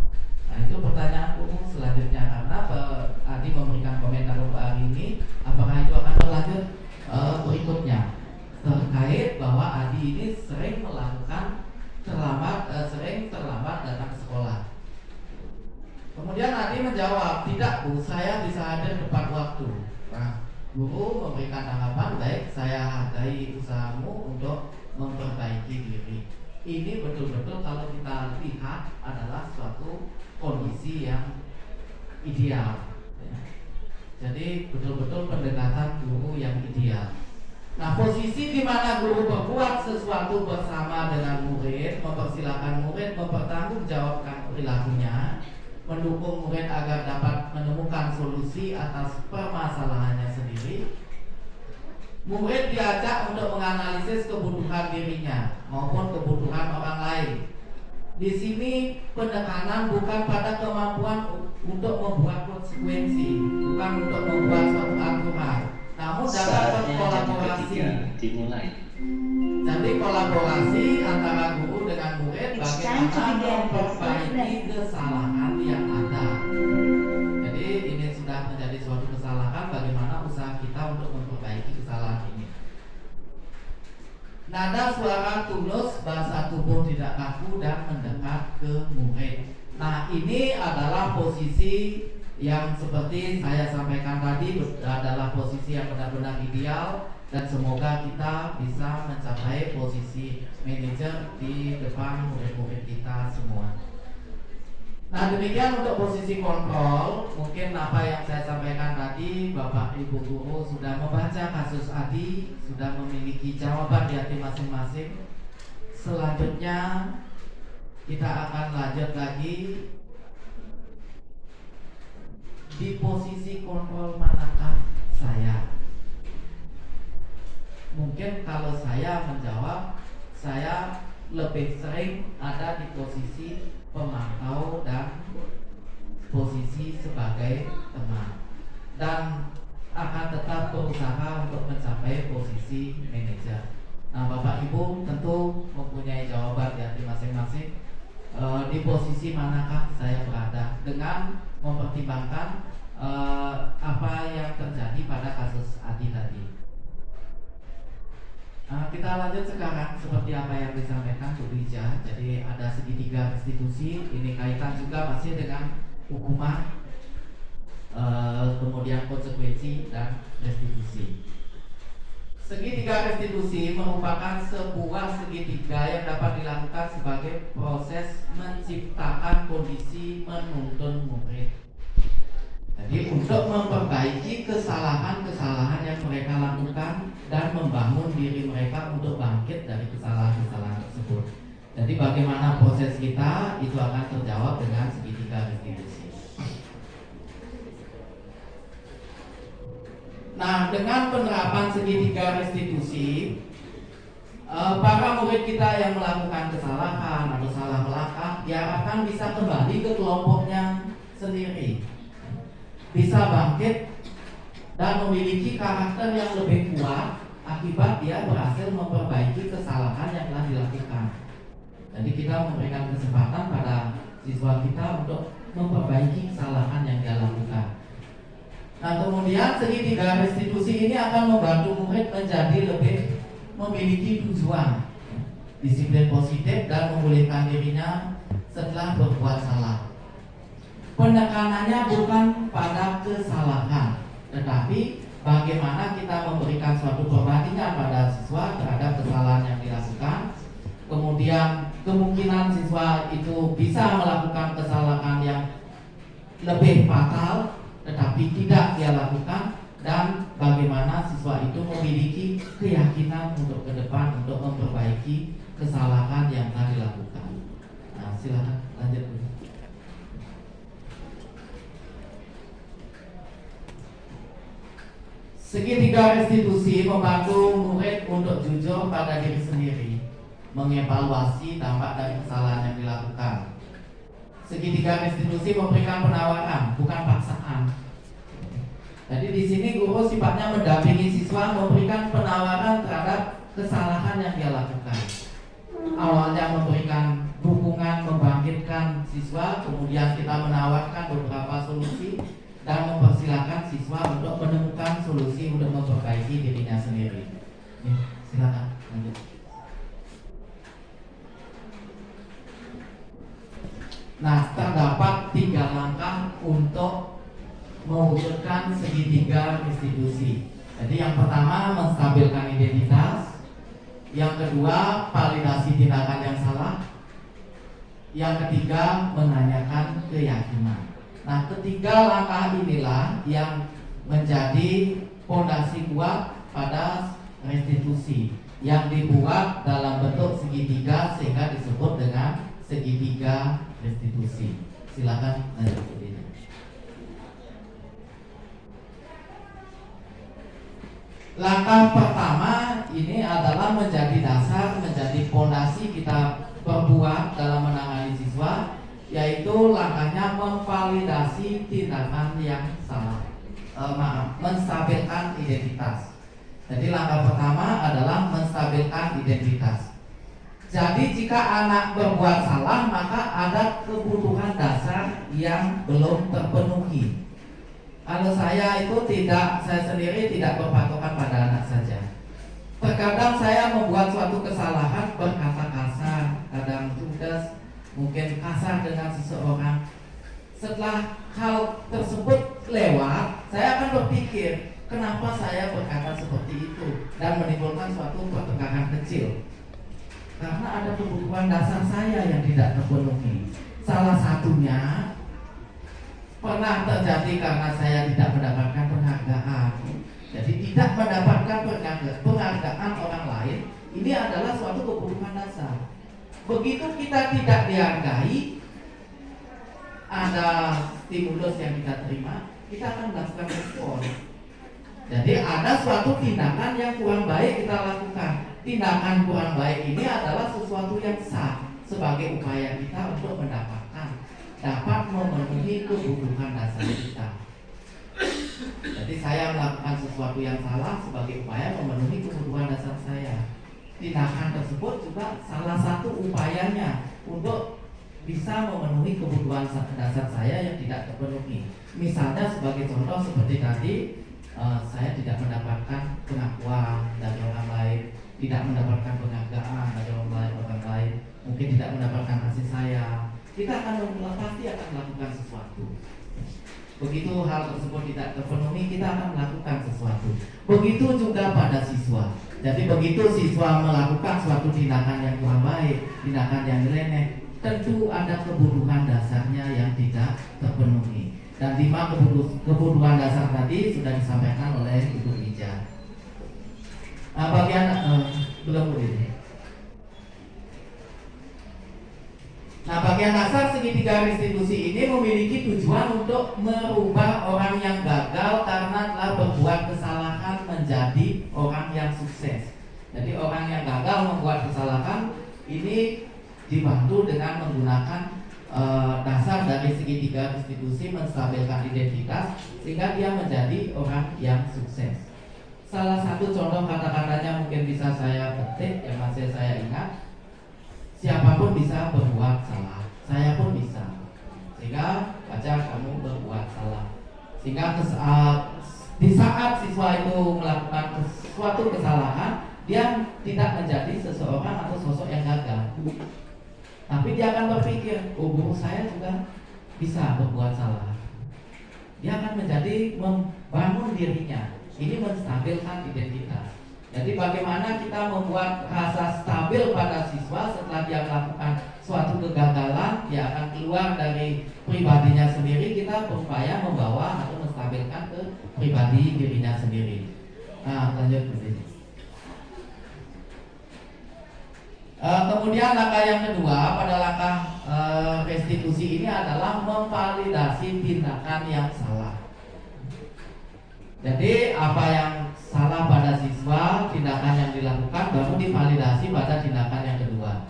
Nah, itu pertanyaan umum selanjutnya, karena Adi memberikan komentar untuk hari ini. Apakah itu akan berlanjut berikutnya terkait bahwa Adi ini sering melakukan sering terlambat datang ke sekolah. Kemudian Adi menjawab, tidak Bu, saya bisa hadir tepat waktu. Nah, guru memberikan tanggapan, baik, saya hargai usahamu untuk memperbaiki diri. Ini betul-betul kalau kita lihat adalah suatu kondisi yang ideal. Jadi betul-betul pendekatan guru yang ideal. Nah, posisi di mana guru berbuat sesuatu bersama dengan murid, mempersilahkan murid mempertanggungjawabkan perilakunya, mendukung murid agar dapat menemukan solusi atas permasalahannya sendiri. Murid diajak untuk menganalisis kebutuhan dirinya maupun kebutuhan orang lain. Di sini penekanan bukan pada kemampuan untuk membuat konsekuensi, bukan untuk membuat suatu aturan, namun dapat Saatnya jam berkolaborasi. ketiga dimulai. Jadi kolaborasi antara guru dengan murid It's time to bagaimana begin. memperbaiki kesalahan yang ada. Jadi ini sudah menjadi suatu kesalahan, bagaimana usaha kita untuk memperbaiki kesalahan ini. Nada suara tulus, bahasa tubuh tidak kaku dan mendekat ke murid. Nah, ini adalah posisi yang seperti saya sampaikan tadi, adalah posisi yang benar-benar ideal, dan semoga kita bisa mencapai posisi manajer di depan murid-murid kita semua. Nah, demikian untuk posisi kontrol. Mungkin apa yang saya sampaikan tadi, Bapak Ibu guru sudah membaca kasus Adi, sudah memiliki jawaban di hati masing-masing. Selanjutnya kita akan lanjut lagi. Di posisi kontrol manakah saya? Mungkin kalau saya menjawab, saya lebih sering ada di posisi pemantau dan posisi sebagai teman, dan akan tetap berusaha untuk mencapai posisi manajer. Nah, Bapak Ibu tentu mempunyai jawaban di hati masing-masing. Di posisi manakah saya berada, dengan mempertimbangkan apa yang terjadi pada kasus Adi tadi. Kita lanjut sekarang seperti apa yang disampaikan Bu Lija. Jadi ada segitiga restitusi. Ini kaitan juga masih dengan hukuman, kemudian konsekuensi dan restitusi. Segitiga restitusi merupakan sebuah segitiga yang dapat dilakukan sebagai proses menciptakan kondisi menuntun murid. Jadi untuk memperbaiki kesalahan-kesalahan yang mereka lakukan dan membangun diri mereka untuk bangkit dari kesalahan-kesalahan tersebut. Jadi bagaimana proses kita itu akan terjawab dengan segitiga restitusi. Nah, dengan penerapan segitiga restitusi, para murid kita yang melakukan kesalahan atau salah melangkah diharapkan bisa kembali ke kelompoknya sendiri, bisa bangkit dan memiliki karakter yang lebih kuat akibat dia berhasil memperbaiki kesalahan yang telah dilakukan. Jadi kita memberikan kesempatan pada siswa kita untuk memperbaiki kesalahan yang dia lakukan. Nah, kemudian segitiga restitusi ini akan membantu murid menjadi lebih memiliki tujuan, disiplin positif, dan memulihkan dirinya setelah berbuat salah. Penekanannya bukan pada kesalahan, tetapi bagaimana kita memberikan suatu perbandingan pada siswa terhadap kesalahan yang dilakukan. Kemudian kemungkinan siswa itu bisa melakukan kesalahan yang lebih fatal tetapi tidak dia lakukan, dan bagaimana siswa itu memiliki keyakinan untuk ke depan untuk memperbaiki kesalahan yang telah dilakukan. Nah, silakan lanjut. Segitiga restitusi membantu murid untuk jujur pada diri sendiri, mengevaluasi dampak dari kesalahan yang dilakukan. Segitiga restitusi memberikan penawaran, bukan paksaan. Jadi di sini guru sifatnya mendampingi siswa, memberikan penawaran terhadap kesalahan yang dia lakukan. Awalnya memberikan dukungan, membangkitkan siswa, kemudian kita menawarkan beberapa solusi dan mempersilahkan siswa untuk menemukan solusi untuk memperbaiki dirinya sendiri. Silakan lanjut. Nah, terdapat 3 langkah untuk mewujudkan segitiga restitusi. Jadi yang pertama menstabilkan identitas, yang kedua validasi tindakan yang salah, yang ketiga menanyakan keyakinan. Nah, ketiga langkah inilah yang menjadi fondasi kuat pada restitusi yang dibuat dalam bentuk segitiga sehingga disebut dengan segitiga restitusi. Silakan lanjut. Langkah pertama ini adalah menjadi dasar, menjadi fondasi kita perbuat dalam menangani siswa, yaitu langkahnya memvalidasi tindakan yang salah. Menstabilkan identitas. Jadi langkah pertama adalah menstabilkan identitas. Jadi jika anak berbuat salah, maka ada kebutuhan dasar yang belum terpenuhi. Kalau saya sendiri tidak berpatokan pada anak saja. Terkadang saya membuat suatu kesalahan, berkata kasar, kadang juga mungkin kasar dengan seseorang. Setelah hal tersebut lewat, saya akan berpikir, kenapa saya berkata seperti itu, dan menimbulkan suatu pertengkaran kecil. Karena ada kebutuhan dasar saya yang tidak terpenuhi. Salah satunya pernah terjadi karena saya tidak mendapatkan penghargaan. Jadi tidak mendapatkan penghargaan orang lain, ini adalah suatu kebutuhan dasar. Begitu kita tidak dihargai, ada stimulus yang kita terima, kita akan melakukan respon. Jadi ada suatu tindakan yang kurang baik kita lakukan. Tindakan kurang baik ini adalah sesuatu yang sah sebagai upaya kita untuk dapat memenuhi kebutuhan dasar kita. Jadi saya melakukan sesuatu yang salah sebagai upaya memenuhi kebutuhan dasar saya. Tindakan tersebut juga salah satu upayanya untuk bisa memenuhi kebutuhan dasar saya yang tidak terpenuhi. Misalnya sebagai contoh seperti tadi, saya tidak mendapatkan pengakuan dari orang lain, tidak mendapatkan penghargaan dari orang lain, mungkin tidak mendapatkan kasih sayang. Kita pasti akan melakukan sesuatu. Begitu hal tersebut tidak terpenuhi, kita akan melakukan sesuatu. Begitu juga pada siswa. Jadi begitu siswa melakukan suatu tindakan yang kurang baik, tindakan yang nyeleneh, tentu ada kebutuhan dasarnya yang tidak terpenuhi. Dan 5 kebutuhan dasar tadi sudah disampaikan oleh Ibu Ija. Bagian belum ini. Nah, bagian dasar segitiga restitusi ini memiliki tujuan untuk merubah orang yang gagal karena telah berbuat kesalahan menjadi orang yang sukses. Jadi orang yang gagal membuat kesalahan ini dibantu dengan menggunakan dasar dari segitiga restitusi, menstabilkan identitas sehingga dia menjadi orang yang sukses. Salah satu contoh kata-katanya mungkin bisa saya petik yang masih saya ingat. Siapapun bisa berbuat salah, saya pun bisa. Sehingga baca kamu berbuat salah. Sehingga di saat siswa itu melakukan suatu kesalahan, dia tidak menjadi seseorang atau sosok yang gagal. Tapi dia akan berpikir, oh guru saya juga bisa berbuat salah. Dia akan menjadi membangun dirinya. Ini menstabilkan identitas. Jadi bagaimana kita membuat rasa stabil pada siswa setelah dia melakukan suatu kegagalan, dia akan keluar dari pribadinya sendiri, kita berupaya membawa atau menstabilkan ke pribadi dirinya sendiri. Nah, lanjut begini. Kemudian langkah yang kedua pada langkah restitusi ini adalah memvalidasi tindakan yang salah. Jadi apa yang salah pada siswa, tindakan yang dilakukan baru divalidasi pada tindakan yang kedua.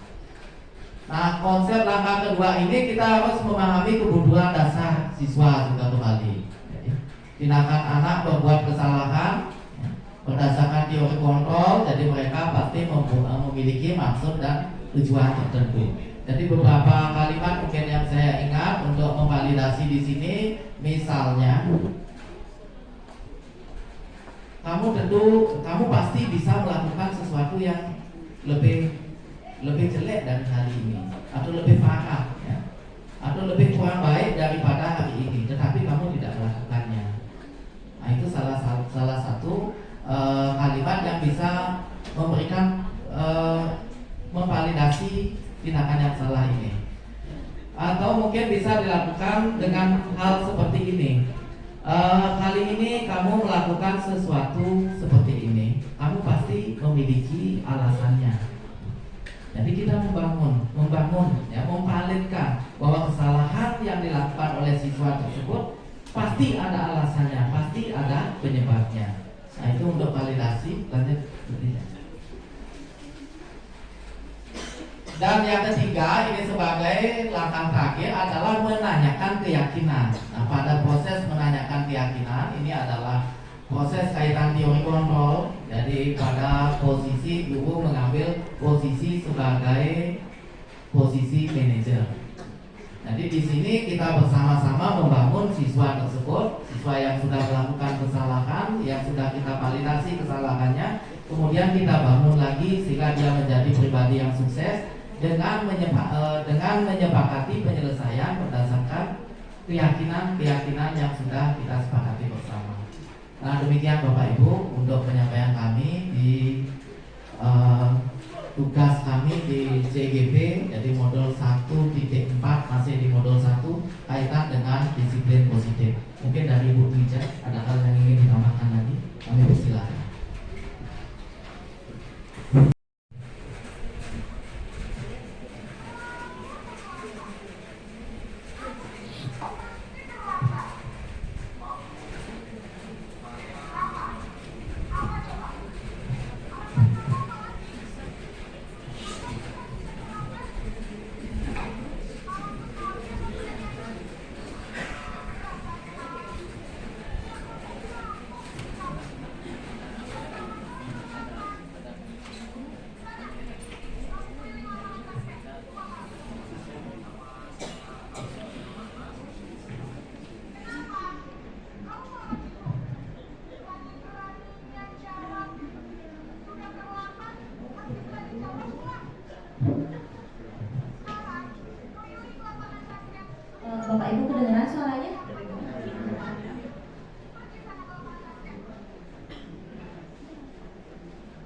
Nah, konsep langkah kedua ini kita harus memahami kebutuhan dasar siswa juga kembali. Jadi, tindakan anak berbuat kesalahan berdasarkan teori kontrol, jadi mereka pasti memiliki maksud dan tujuan tertentu. Jadi beberapa kalimat mungkin yang saya ingat untuk memvalidasi di sini, misalnya kamu pasti bisa melakukan sesuatu yang lebih jelek dari hari ini, atau lebih parah, ya, atau lebih kurang baik daripada hari ini. Tetapi bisa dilakukan dengan hal seperti ini. Kali ini kamu melakukan sesuatu seperti ini, kamu pasti memiliki alasannya. Jadi kita membangun, ya, memvalidkan bahwa kesalahan yang dilakukan oleh siswa tersebut pasti ada alasannya, pasti ada penyebabnya. Nah, itu untuk validasi. Lanjut. Dan yang ketiga, ini sebagai langkah terakhir adalah menanyakan keyakinan. Nah, pada proses menanyakan keyakinan ini adalah proses kaitan teori kontrol. Jadi pada posisi guru mengambil posisi sebagai posisi manajer. Jadi di sini kita bersama-sama membangun siswa tersebut, siswa yang sudah melakukan kesalahan, yang sudah kita validasi kesalahannya, kemudian kita bangun lagi sehingga dia menjadi pribadi yang sukses dengan menyepakati penyelesaian berdasarkan keyakinan yang sudah kita sepakati bersama. Nah, demikian Bapak Ibu untuk penyampaian kami di tugas kami di CGP, jadi modul 1.4 masih di modul 1 kaitan dengan disiplin positif. Mungkin dari Ibu Wija ada hal yang ingin ditambahkan lagi, kami persilakan. Bapak Ibu kedengeran suaranya?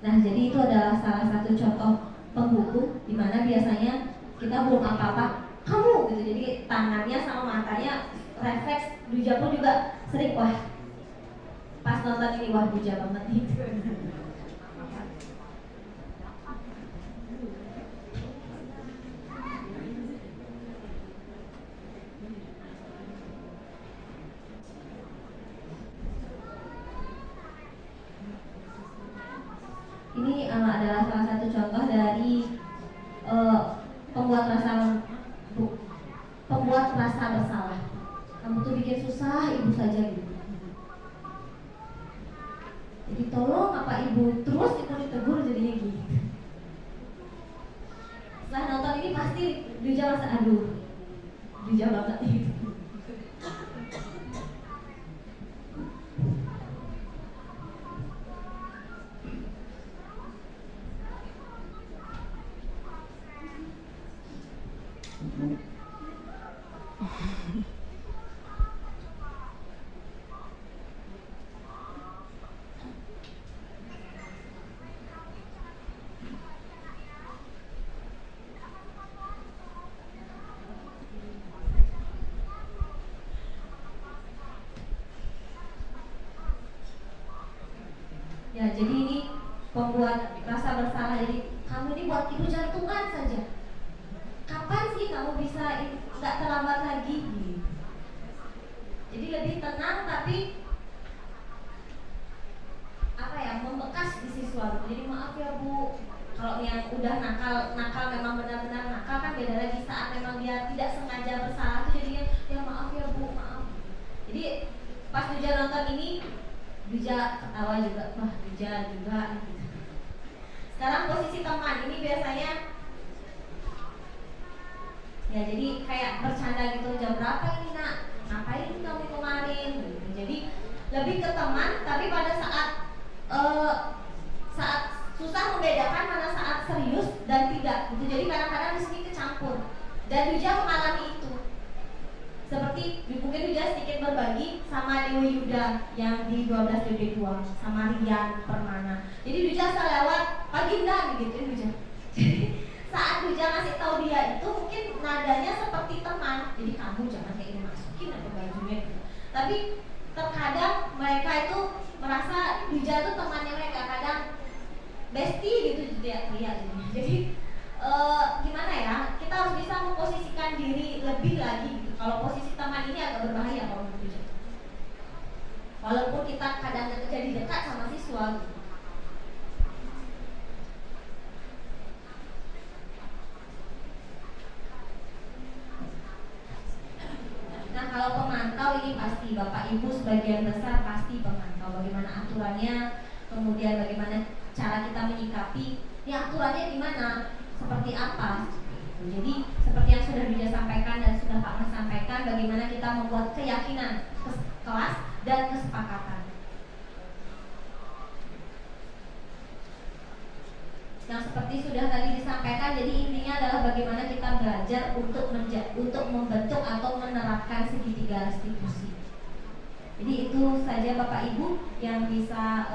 Nah, jadi itu adalah salah satu contoh pembuku di mana biasanya kita belum apa-apa, kamu gitu. Jadi tangannya sama matanya refleks. Duja pun juga sering, wah pas nonton ini, wah Duja banget gitu. Ini adalah salah satu contoh dari pembuat rasa bersalah. Kamu tuh bikin susah ibu saja gitu. Jadi tolong apa ibu, terus ibu ditegur jadinya gitu. Setelah nonton ini pasti Duja merasa aduh, Duja banget gitu. Ya, jadi ini pembuat rasa bersalah. Jadi kamu ini buat ibu jantungan saja. Kapan sih kamu bisa nggak terlambat lagi? Jadi lebih tenang, tapi apa ya, membekas di siswa. Jadi maaf ya Bu, kalau yang udah nakal memang benar-benar nakal kan beda lagi. Saat memang dia tidak sengaja bersalah tuh jadinya ya maaf ya Bu, maaf. Jadi pas Duja nonton ini, Duja ketawa juga, wah Duja juga. Sekarang posisi teman ini biasanya ya jadi kayak bercanda gitu, jam berapa ini nak, ngapain kamu kemarin gitu. Jadi lebih ke teman, tapi pada saat susah membedakan mana saat serius dan tidak gitu. Jadi kadang-kadang di sini kecampur dan Duja mengalami itu. Seperti mungkin Duja sedikit berbagi sama Dewi Yuda yang di 12 DB2 sama Rian Permana. Jadi Duja lewat Paginda gitu Duja. Jadi saat Duja ngasih tahu dia itu mungkin nadanya seperti teman, jadi kamu jangan kayak ini, masukin apa bajunya gitu. Tapi terkadang mereka itu merasa Duja itu temannya mereka, kadang bestie gitu dia gitu. Jadi gimana ya, kita harus bisa memposisikan diri lebih lagi gitu. Kalau posisi teman ini agak berbahaya kalau menurut Duja, walaupun kita kadang jadi dekat sama siswa gitu. Nah, kalau pemantau ini pasti Bapak Ibu sebagian besar pasti pemantau bagaimana aturannya, kemudian bagaimana cara kita menyikapi, ini aturannya gimana, seperti apa. Jadi seperti yang sudah Duja sampaikan dan sudah Pak Mas sampaikan, bagaimana kita membuat keyakinan kelas dan kesepakatan. Yang seperti sudah tadi disampaikan, jadi intinya adalah bagaimana kita belajar untuk membentuk atau menerapkan segitiga restitusi. Jadi itu saja Bapak Ibu yang bisa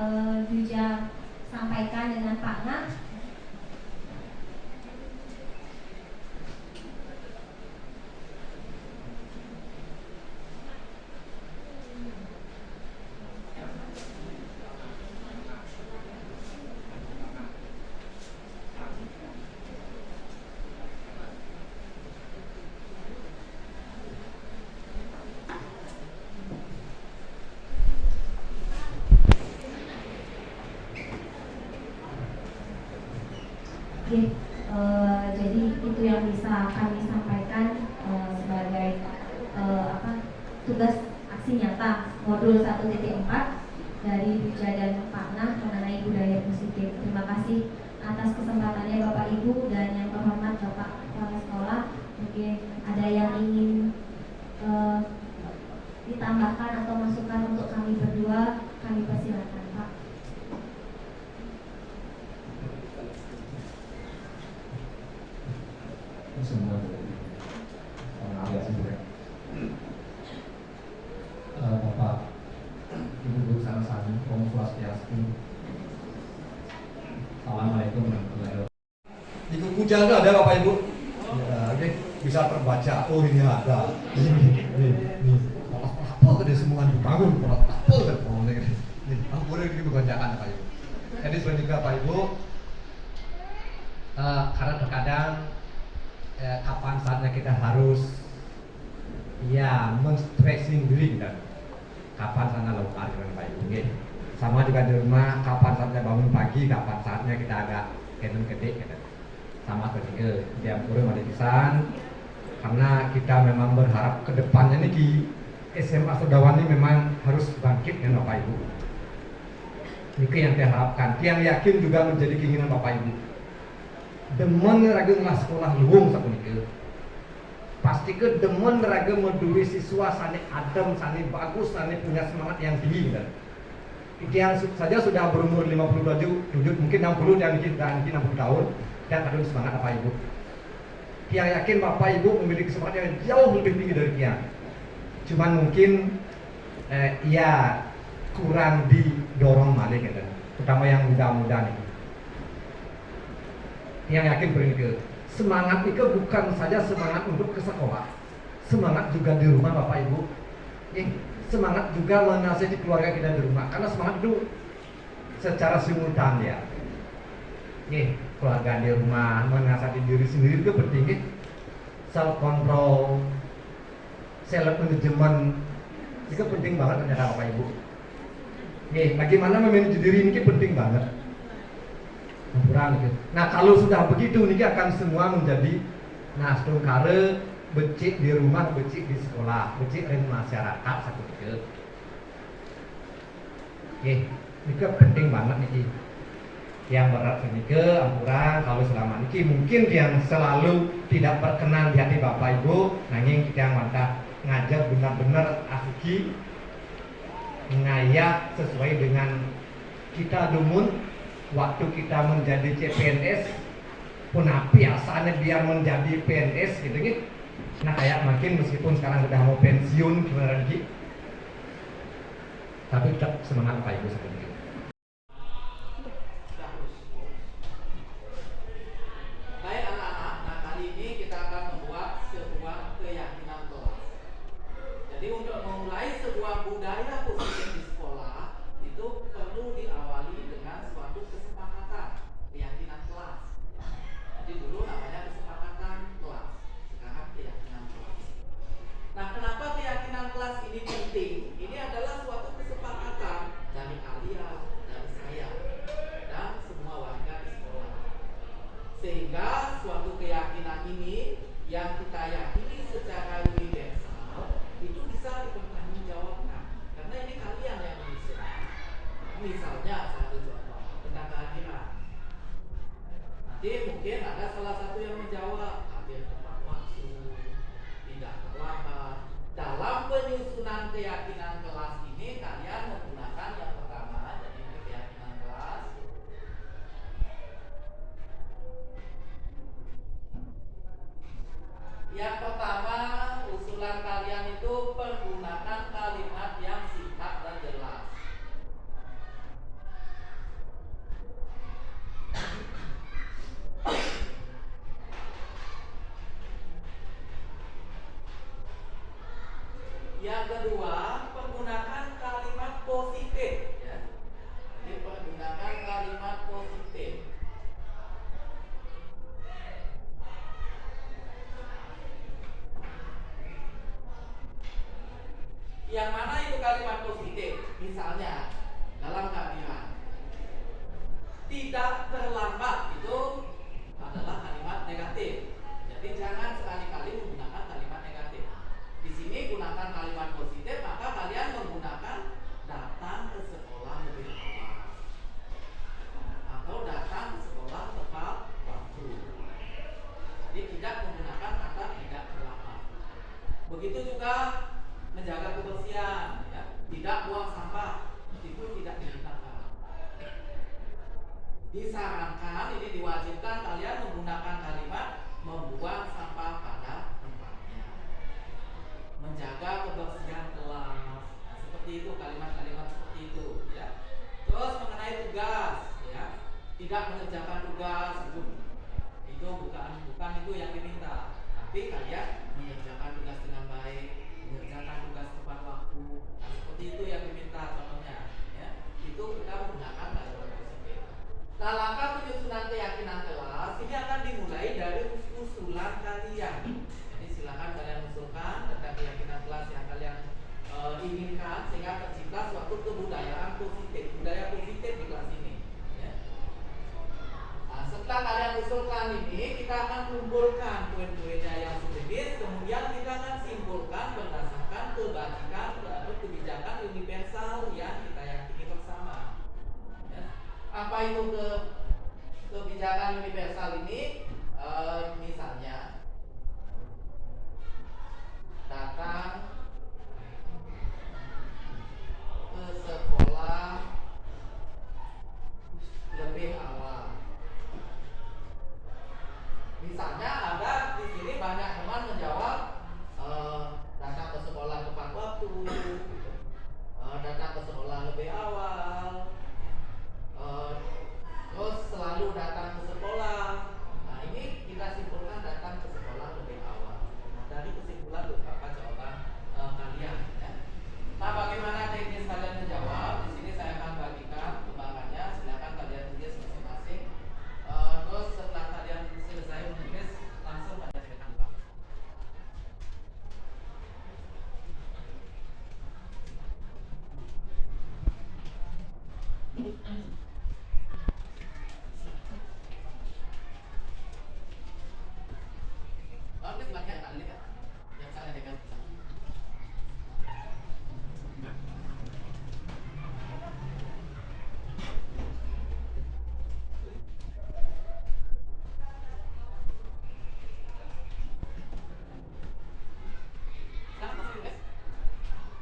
Duja sampaikan dengan Pak Nah. Oke, jadi itu yang bisa kami sampaikan sebagai tugas aksi nyata modul 1.4 dari Duja dan Pak Nah mengenai budaya positif. Terima kasih atas kesempatannya Bapak Ibu, dan yang terhormat Bapak Kepala Sekolah. Mungkin ada yang ingin ditambahkan atau masukan untuk kami berdua, kami persilakan Pak. Semua Bapak Ibu Guru Sarasani, Om Swastiastu. Assalamualaikum warahmatullahi wabarakatuh. Di Kukujan itu ada Bapak Ibu? Ya, ini bisa terbaca. Oh ini ada. Ini. Apa ada semua dibangun? Apa ada? Oh ini. Aku boleh ini bekerjaan Bapak Ibu. Jadi sebenarnya Bapak Ibu, karena terkadang kapan saatnya kita harus men-stretching diri kita, kapan saatnya longgar dengan baik mungkin. Sama juga di rumah, kapan saatnya bangun pagi, kapan saatnya kita agak kedik gitu. Sama ketika dia kurang ada pisan, karena kita memang berharap ke depannya nih di SMA Sodawan ini memang harus bangkit ya Bapak Ibu. Ini yang saya harapkan, yang yakin juga menjadi keinginan Bapak Ibu. Demen raga ngelah sekolah luwung sapunika. Pasti ke demen raga meduri siswa sani adem, sani bagus, sani punya semangat yang tinggi kan. Yang saja sudah berumur 57, mungkin 60 dan mungkin 60 tahun dan ada semangat Bapak Ibu. Yang yakin Bapak Ibu memiliki semangat yang jauh lebih tinggi dari dia. Cuman mungkin kurang didorong malih kan. Terutama yang muda-muda nih. Yang yakin berike semangat itu bukan saja semangat untuk ke sekolah, semangat juga di rumah Bapak Ibu, semangat juga menasihati keluarga kita di rumah, karena semangat itu secara simultan ya, keluarga di rumah menasihati diri sendiri itu penting, self control, self management itu penting banget ternyata Bapak Ibu. Bagaimana memanage diri ini penting banget. Kurang gitu. Nah kalau sudah begitu ini akan semua menjadi stungkare becik di rumah, becik di sekolah, becik di masyarakat satu gitu. Ini penting banget nih. Yang berat ini ampuran kalau selama ini mungkin yang selalu tidak berkenan di hati Bapak Ibu, nanging kita mantap ngajak benar-benar asiki ngayah sesuai dengan kita dumun. Waktu kita menjadi CPNS pun biasanya biar menjadi PNS gitu. Nah kayak makin meskipun sekarang udah mau pensiun gimana lagi, tapi tetap semangat Pak Ibu seperti itu. Baik anak-anak. Jadi untuk memulai sebuah budaya positif di sekolah itu perlu diawali dengan suatu kesepakatan keyakinan kelas. Jadi dulu namanya kesepakatan kelas, sekarang keyakinan kelas. Nah, kenapa keyakinan kelas ini penting? Ini adalah suatu kesepakatan dari kalian, dari saya, dan semua warga di sekolah. Sehingga suatu keyakinan ini yang kita yakini secara universal itu bisa dipertanggungjawabkan. Karena ini kalian yang menyusun. Misalnya satu contoh tentang kehadiran. Nanti mungkin ada salah satu yang menjawab hadir tepat waktu, tidak terlambat. Dalam penyusunan keyakinan kelas ini kalian menggunakan yang pertama, jadi ini keyakinan kelas. Yang pertama, usulan kalian itu pergunakan kalimat yang singkat dan jelas. Yang kedua, pergunakan kalimat positif, ya. Jadi pergunakan kalimat positif. Yang mana itu kalimat positif? Misalnya dalam kehadiran, tidak terlambat itu adalah kalimat negatif. Jadi jangan sekali-kali menggunakan kalimat negatif. Di sini gunakan kalimat positif, maka kalian menggunakan datang ke sekolah lebih awal atau datang ke sekolah tepat waktu. Jadi tidak menggunakan kata tidak terlambat. Begitu juga menjaga kebersihan, ya. Tidak buang sampah, itu tidak dimintakan. Disarankan, ini diwajibkan kalian menggunakan kalimat membuang sampah pada tempatnya. Menjaga kebersihan kelas, nah, seperti itu, kalimat-kalimat seperti itu, ya. Terus mengenai tugas, ya, tidak mengerjakan tugas itu bukan itu yang diminta, tapi kalian mengerjakan tugas dengan baik, mengerjakan tugas tepat waktu. Nah, seperti itu yang diminta contohnya, ya. Itu kita menggunakan kalimat positif. Nah, langkah penyusunan keyakinan kelas ini akan dimulai dari usulan kalian. Jadi silakan kalian usulkan tentang keyakinan kelas yang kalian inginkan sehingga tercipta suatu kebudayaan positif, budaya positif di kelas ini, ya. Nah, setelah kalian usulkan ini, kita akan kumpulkan poin-poinnya yang strategis, kemudian kita akan simpulkan berdasarkan kebijakan universal yang kita yakini bersama, ya. Apa itu kebijakan universal ini? Misalnya datang ke sekolah lebih awal. Misalnya ada di sini banyak teman menjawab datang ke sekolah tepat waktu, datang ke sekolah lebih awal, terus selalu datang ke sekolah. Nah, ini kita simpulkan datang ke sekolah lebih awal. Nah, dari kesimpulan beberapa jawaban kalian, ya. Nah, bagaimana teknis kalian menjawab? Di sini saya akan bagikan kembangannya. Silakan kalian tulis masing-masing. Terus setelah kalian selesai menulis, langsung pada cetak Pak. Oke, silakan Kak Lili, Kak. Yang saya dengar.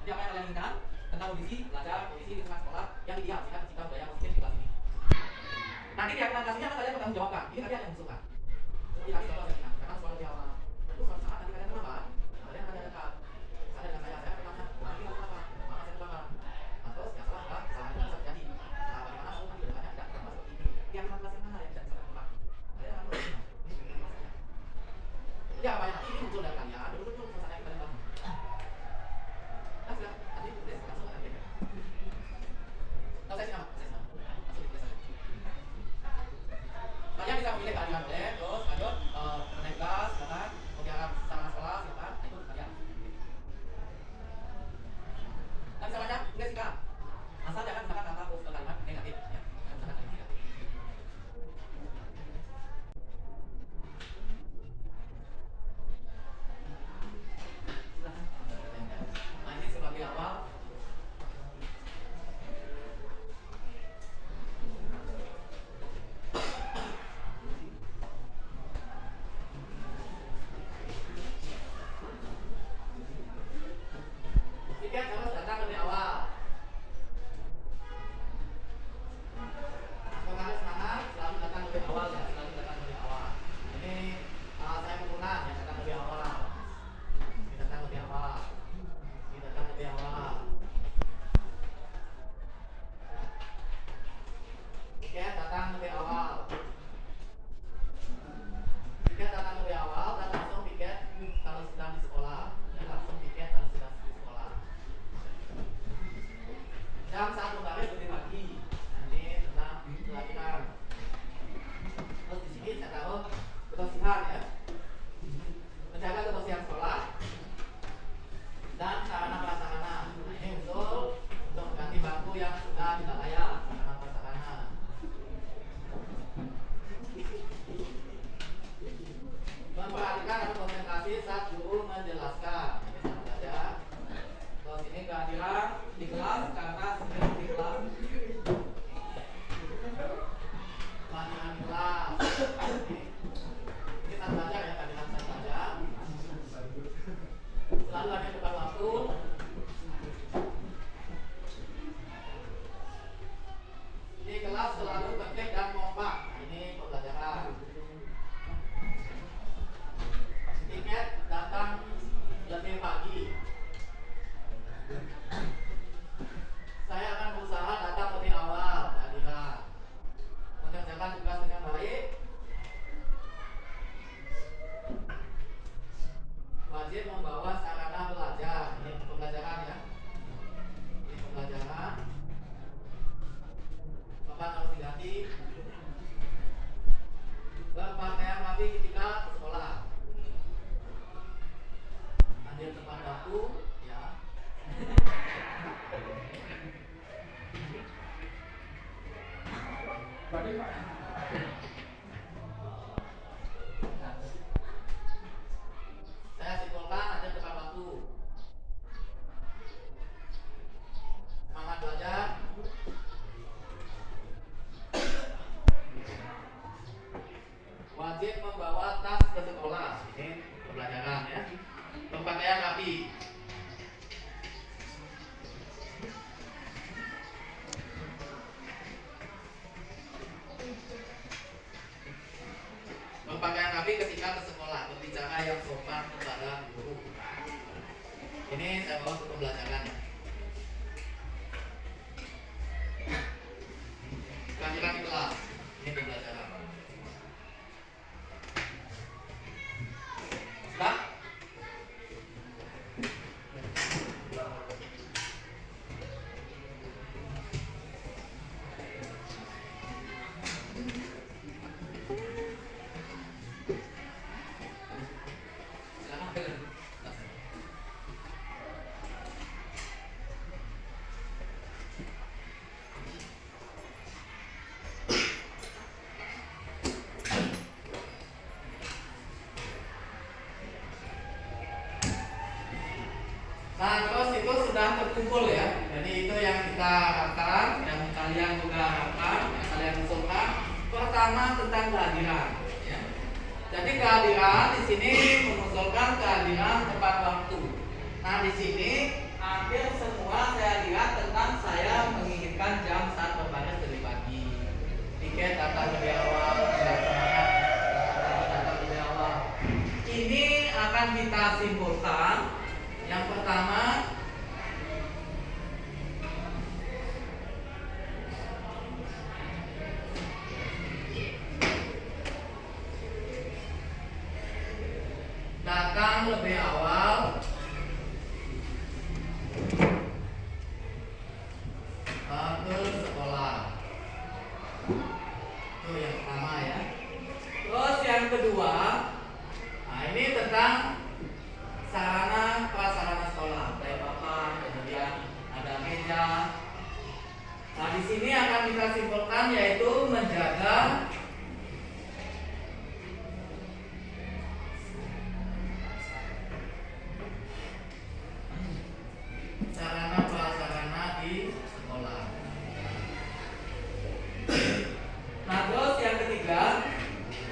Jadi apa yang kalian inginkan tentang kondisi belajar, kondisi lingkungan sekolah yang ideal sehingga tercipta budaya positif di kelas ini. Nanti keyakinan kelas ini akan kalian bertanggung jawabkan. Ini kalian yang mengusulkan. Seperti tadi contoh saya datang sekolah lebih awal. Itu suatu saat nanti kalian terlambat, kalian akan dekat. Saya dengan saya bertanya, nanti kamu kenapa? Maka saya terlambat. Nah, terus yang salah adalah kesalahan yang bisa terjadi. Nah, bagaimana kalau nanti depannya tidak terlambat seperti ini? Keyakinan kelas yang mana yang tidak bisa terlambat? Kalian akan bertanya. Ini keyakinan kelasnya. Jadi apa yang nanti ini muncul dari kalian, betul-betul suasana yang kalian bangun. kehadiran di kelas karena sudah di kelas. Pelatihan kelas. Kita belajar ya, tadi saya baca. Selalu ada tepat waktu. Di kelas selalu tertib dan kompak. Ini pembelajaran. Tiket datang lebih pagi. Saya akan berusaha datang lebih awal. Hadiran. Mengerjakan tugas dengan baik. Wajib membawa sarana belajar. Ini pembelajaran ya. Ini pembelajaran. Bapak harus diganti. Berpakaian rapi ketika ke sekolah. Hadir tepat waktu, ya. Saya simpulkan hadir tepat waktu. Semangat belajar. Wajib membawa tas ke sekolah. Ini pembelajaran ya. Berpakaian rapi. Berpakaian rapi ketika ke sekolah. Berbicara yang sopan kepada guru. Ini saya bawa ke pembelajaran. Kehadiran di kelas. Ini pembelajaran. Sudah? Nah, terus itu sudah terkumpul ya. Jadi itu yang kita harapkan, yang kalian juga harapkan, yang kalian usulkan. Pertama tentang kehadiran. Ya. Jadi kehadiran di sini mengusulkan kehadiran tepat waktu. Nah, di sini hampir semua saya lihat tentang saya menginginkan jam saat berbaris lebih pagi. Tiket datang lebih awal, semangat datang lebih awal. Ini akan kita simpulkan. Yang pertama, datang lebih awal ke sekolah. Itu yang pertama ya. Terus yang kedua, nah ini tentang sarana prasarana sekolah, kayak papan, kemudian ada meja. Nah, di sini akan kita simpulkan yaitu menjaga sarana prasarana di sekolah. Nah, terus yang ketiga,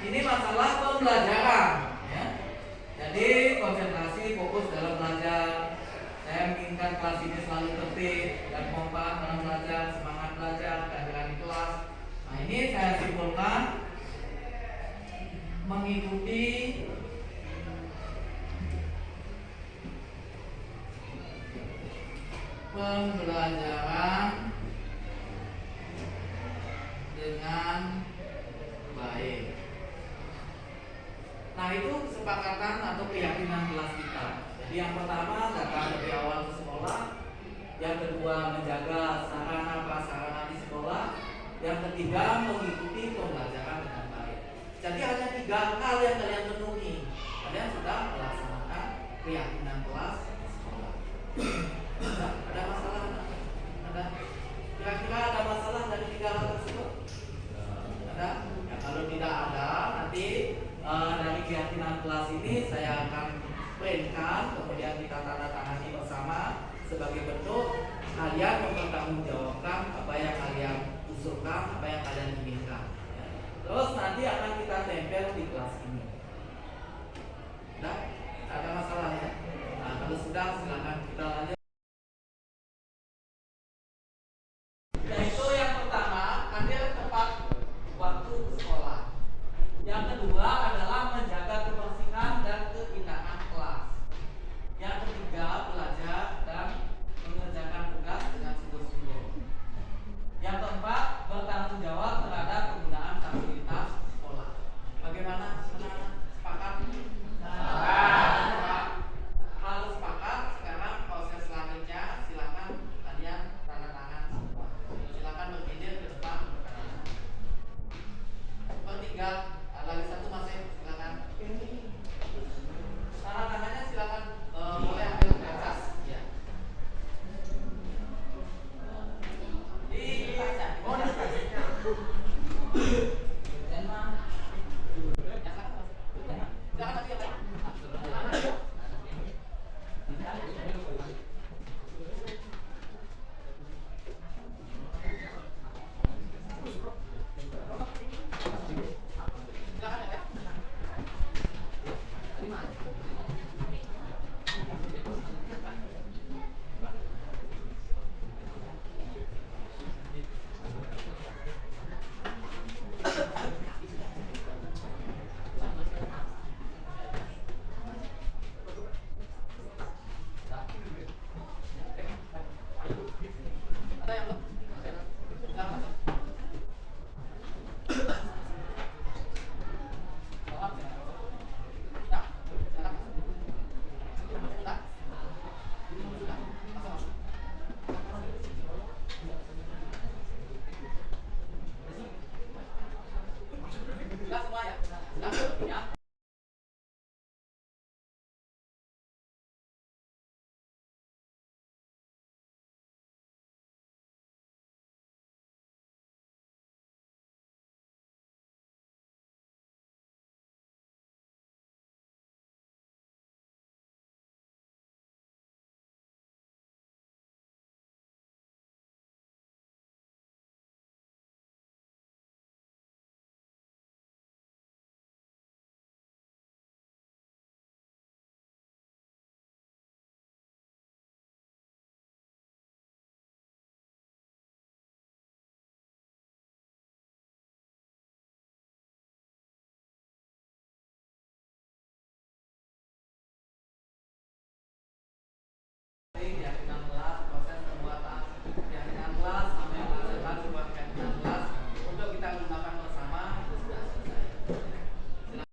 ini masalah pembelajaran. Ya. Jadi konsentrasi, fokus dalam belajar. Saya menginginkan kelas ini selalu tertib dan kompak dalam belajar, semangat belajar, kehadiran di kelas. Nah, ini saya simpulkan mengikuti pembelajaran dengan baik. Nah, itu kesepakatan atau keyakinan kelas kita. Jadi yang pertama datang lebih awal ke sekolah, yang kedua menjaga sarana prasarana di sekolah, yang ketiga mengikuti pembelajaran dengan baik. Jadi hanya 3 hal yang kalian penuhi. Kalian sudah melaksanakan keyakinan kelas di sekolah. Ada masalah? Ada? Kira-kira ada masalah dari 3 hal tersebut? Ada? Ya, kalau tidak ada, nanti dari keyakinan kelas ini saya akan printkan, kemudian kita tanda tangani bersama sebagai bentuk kalian mempertanggungjawabkan apa yang kalian usulkan, apa yang kalian inginkan. Ya. Terus nanti akan kita tempel di kelas ini.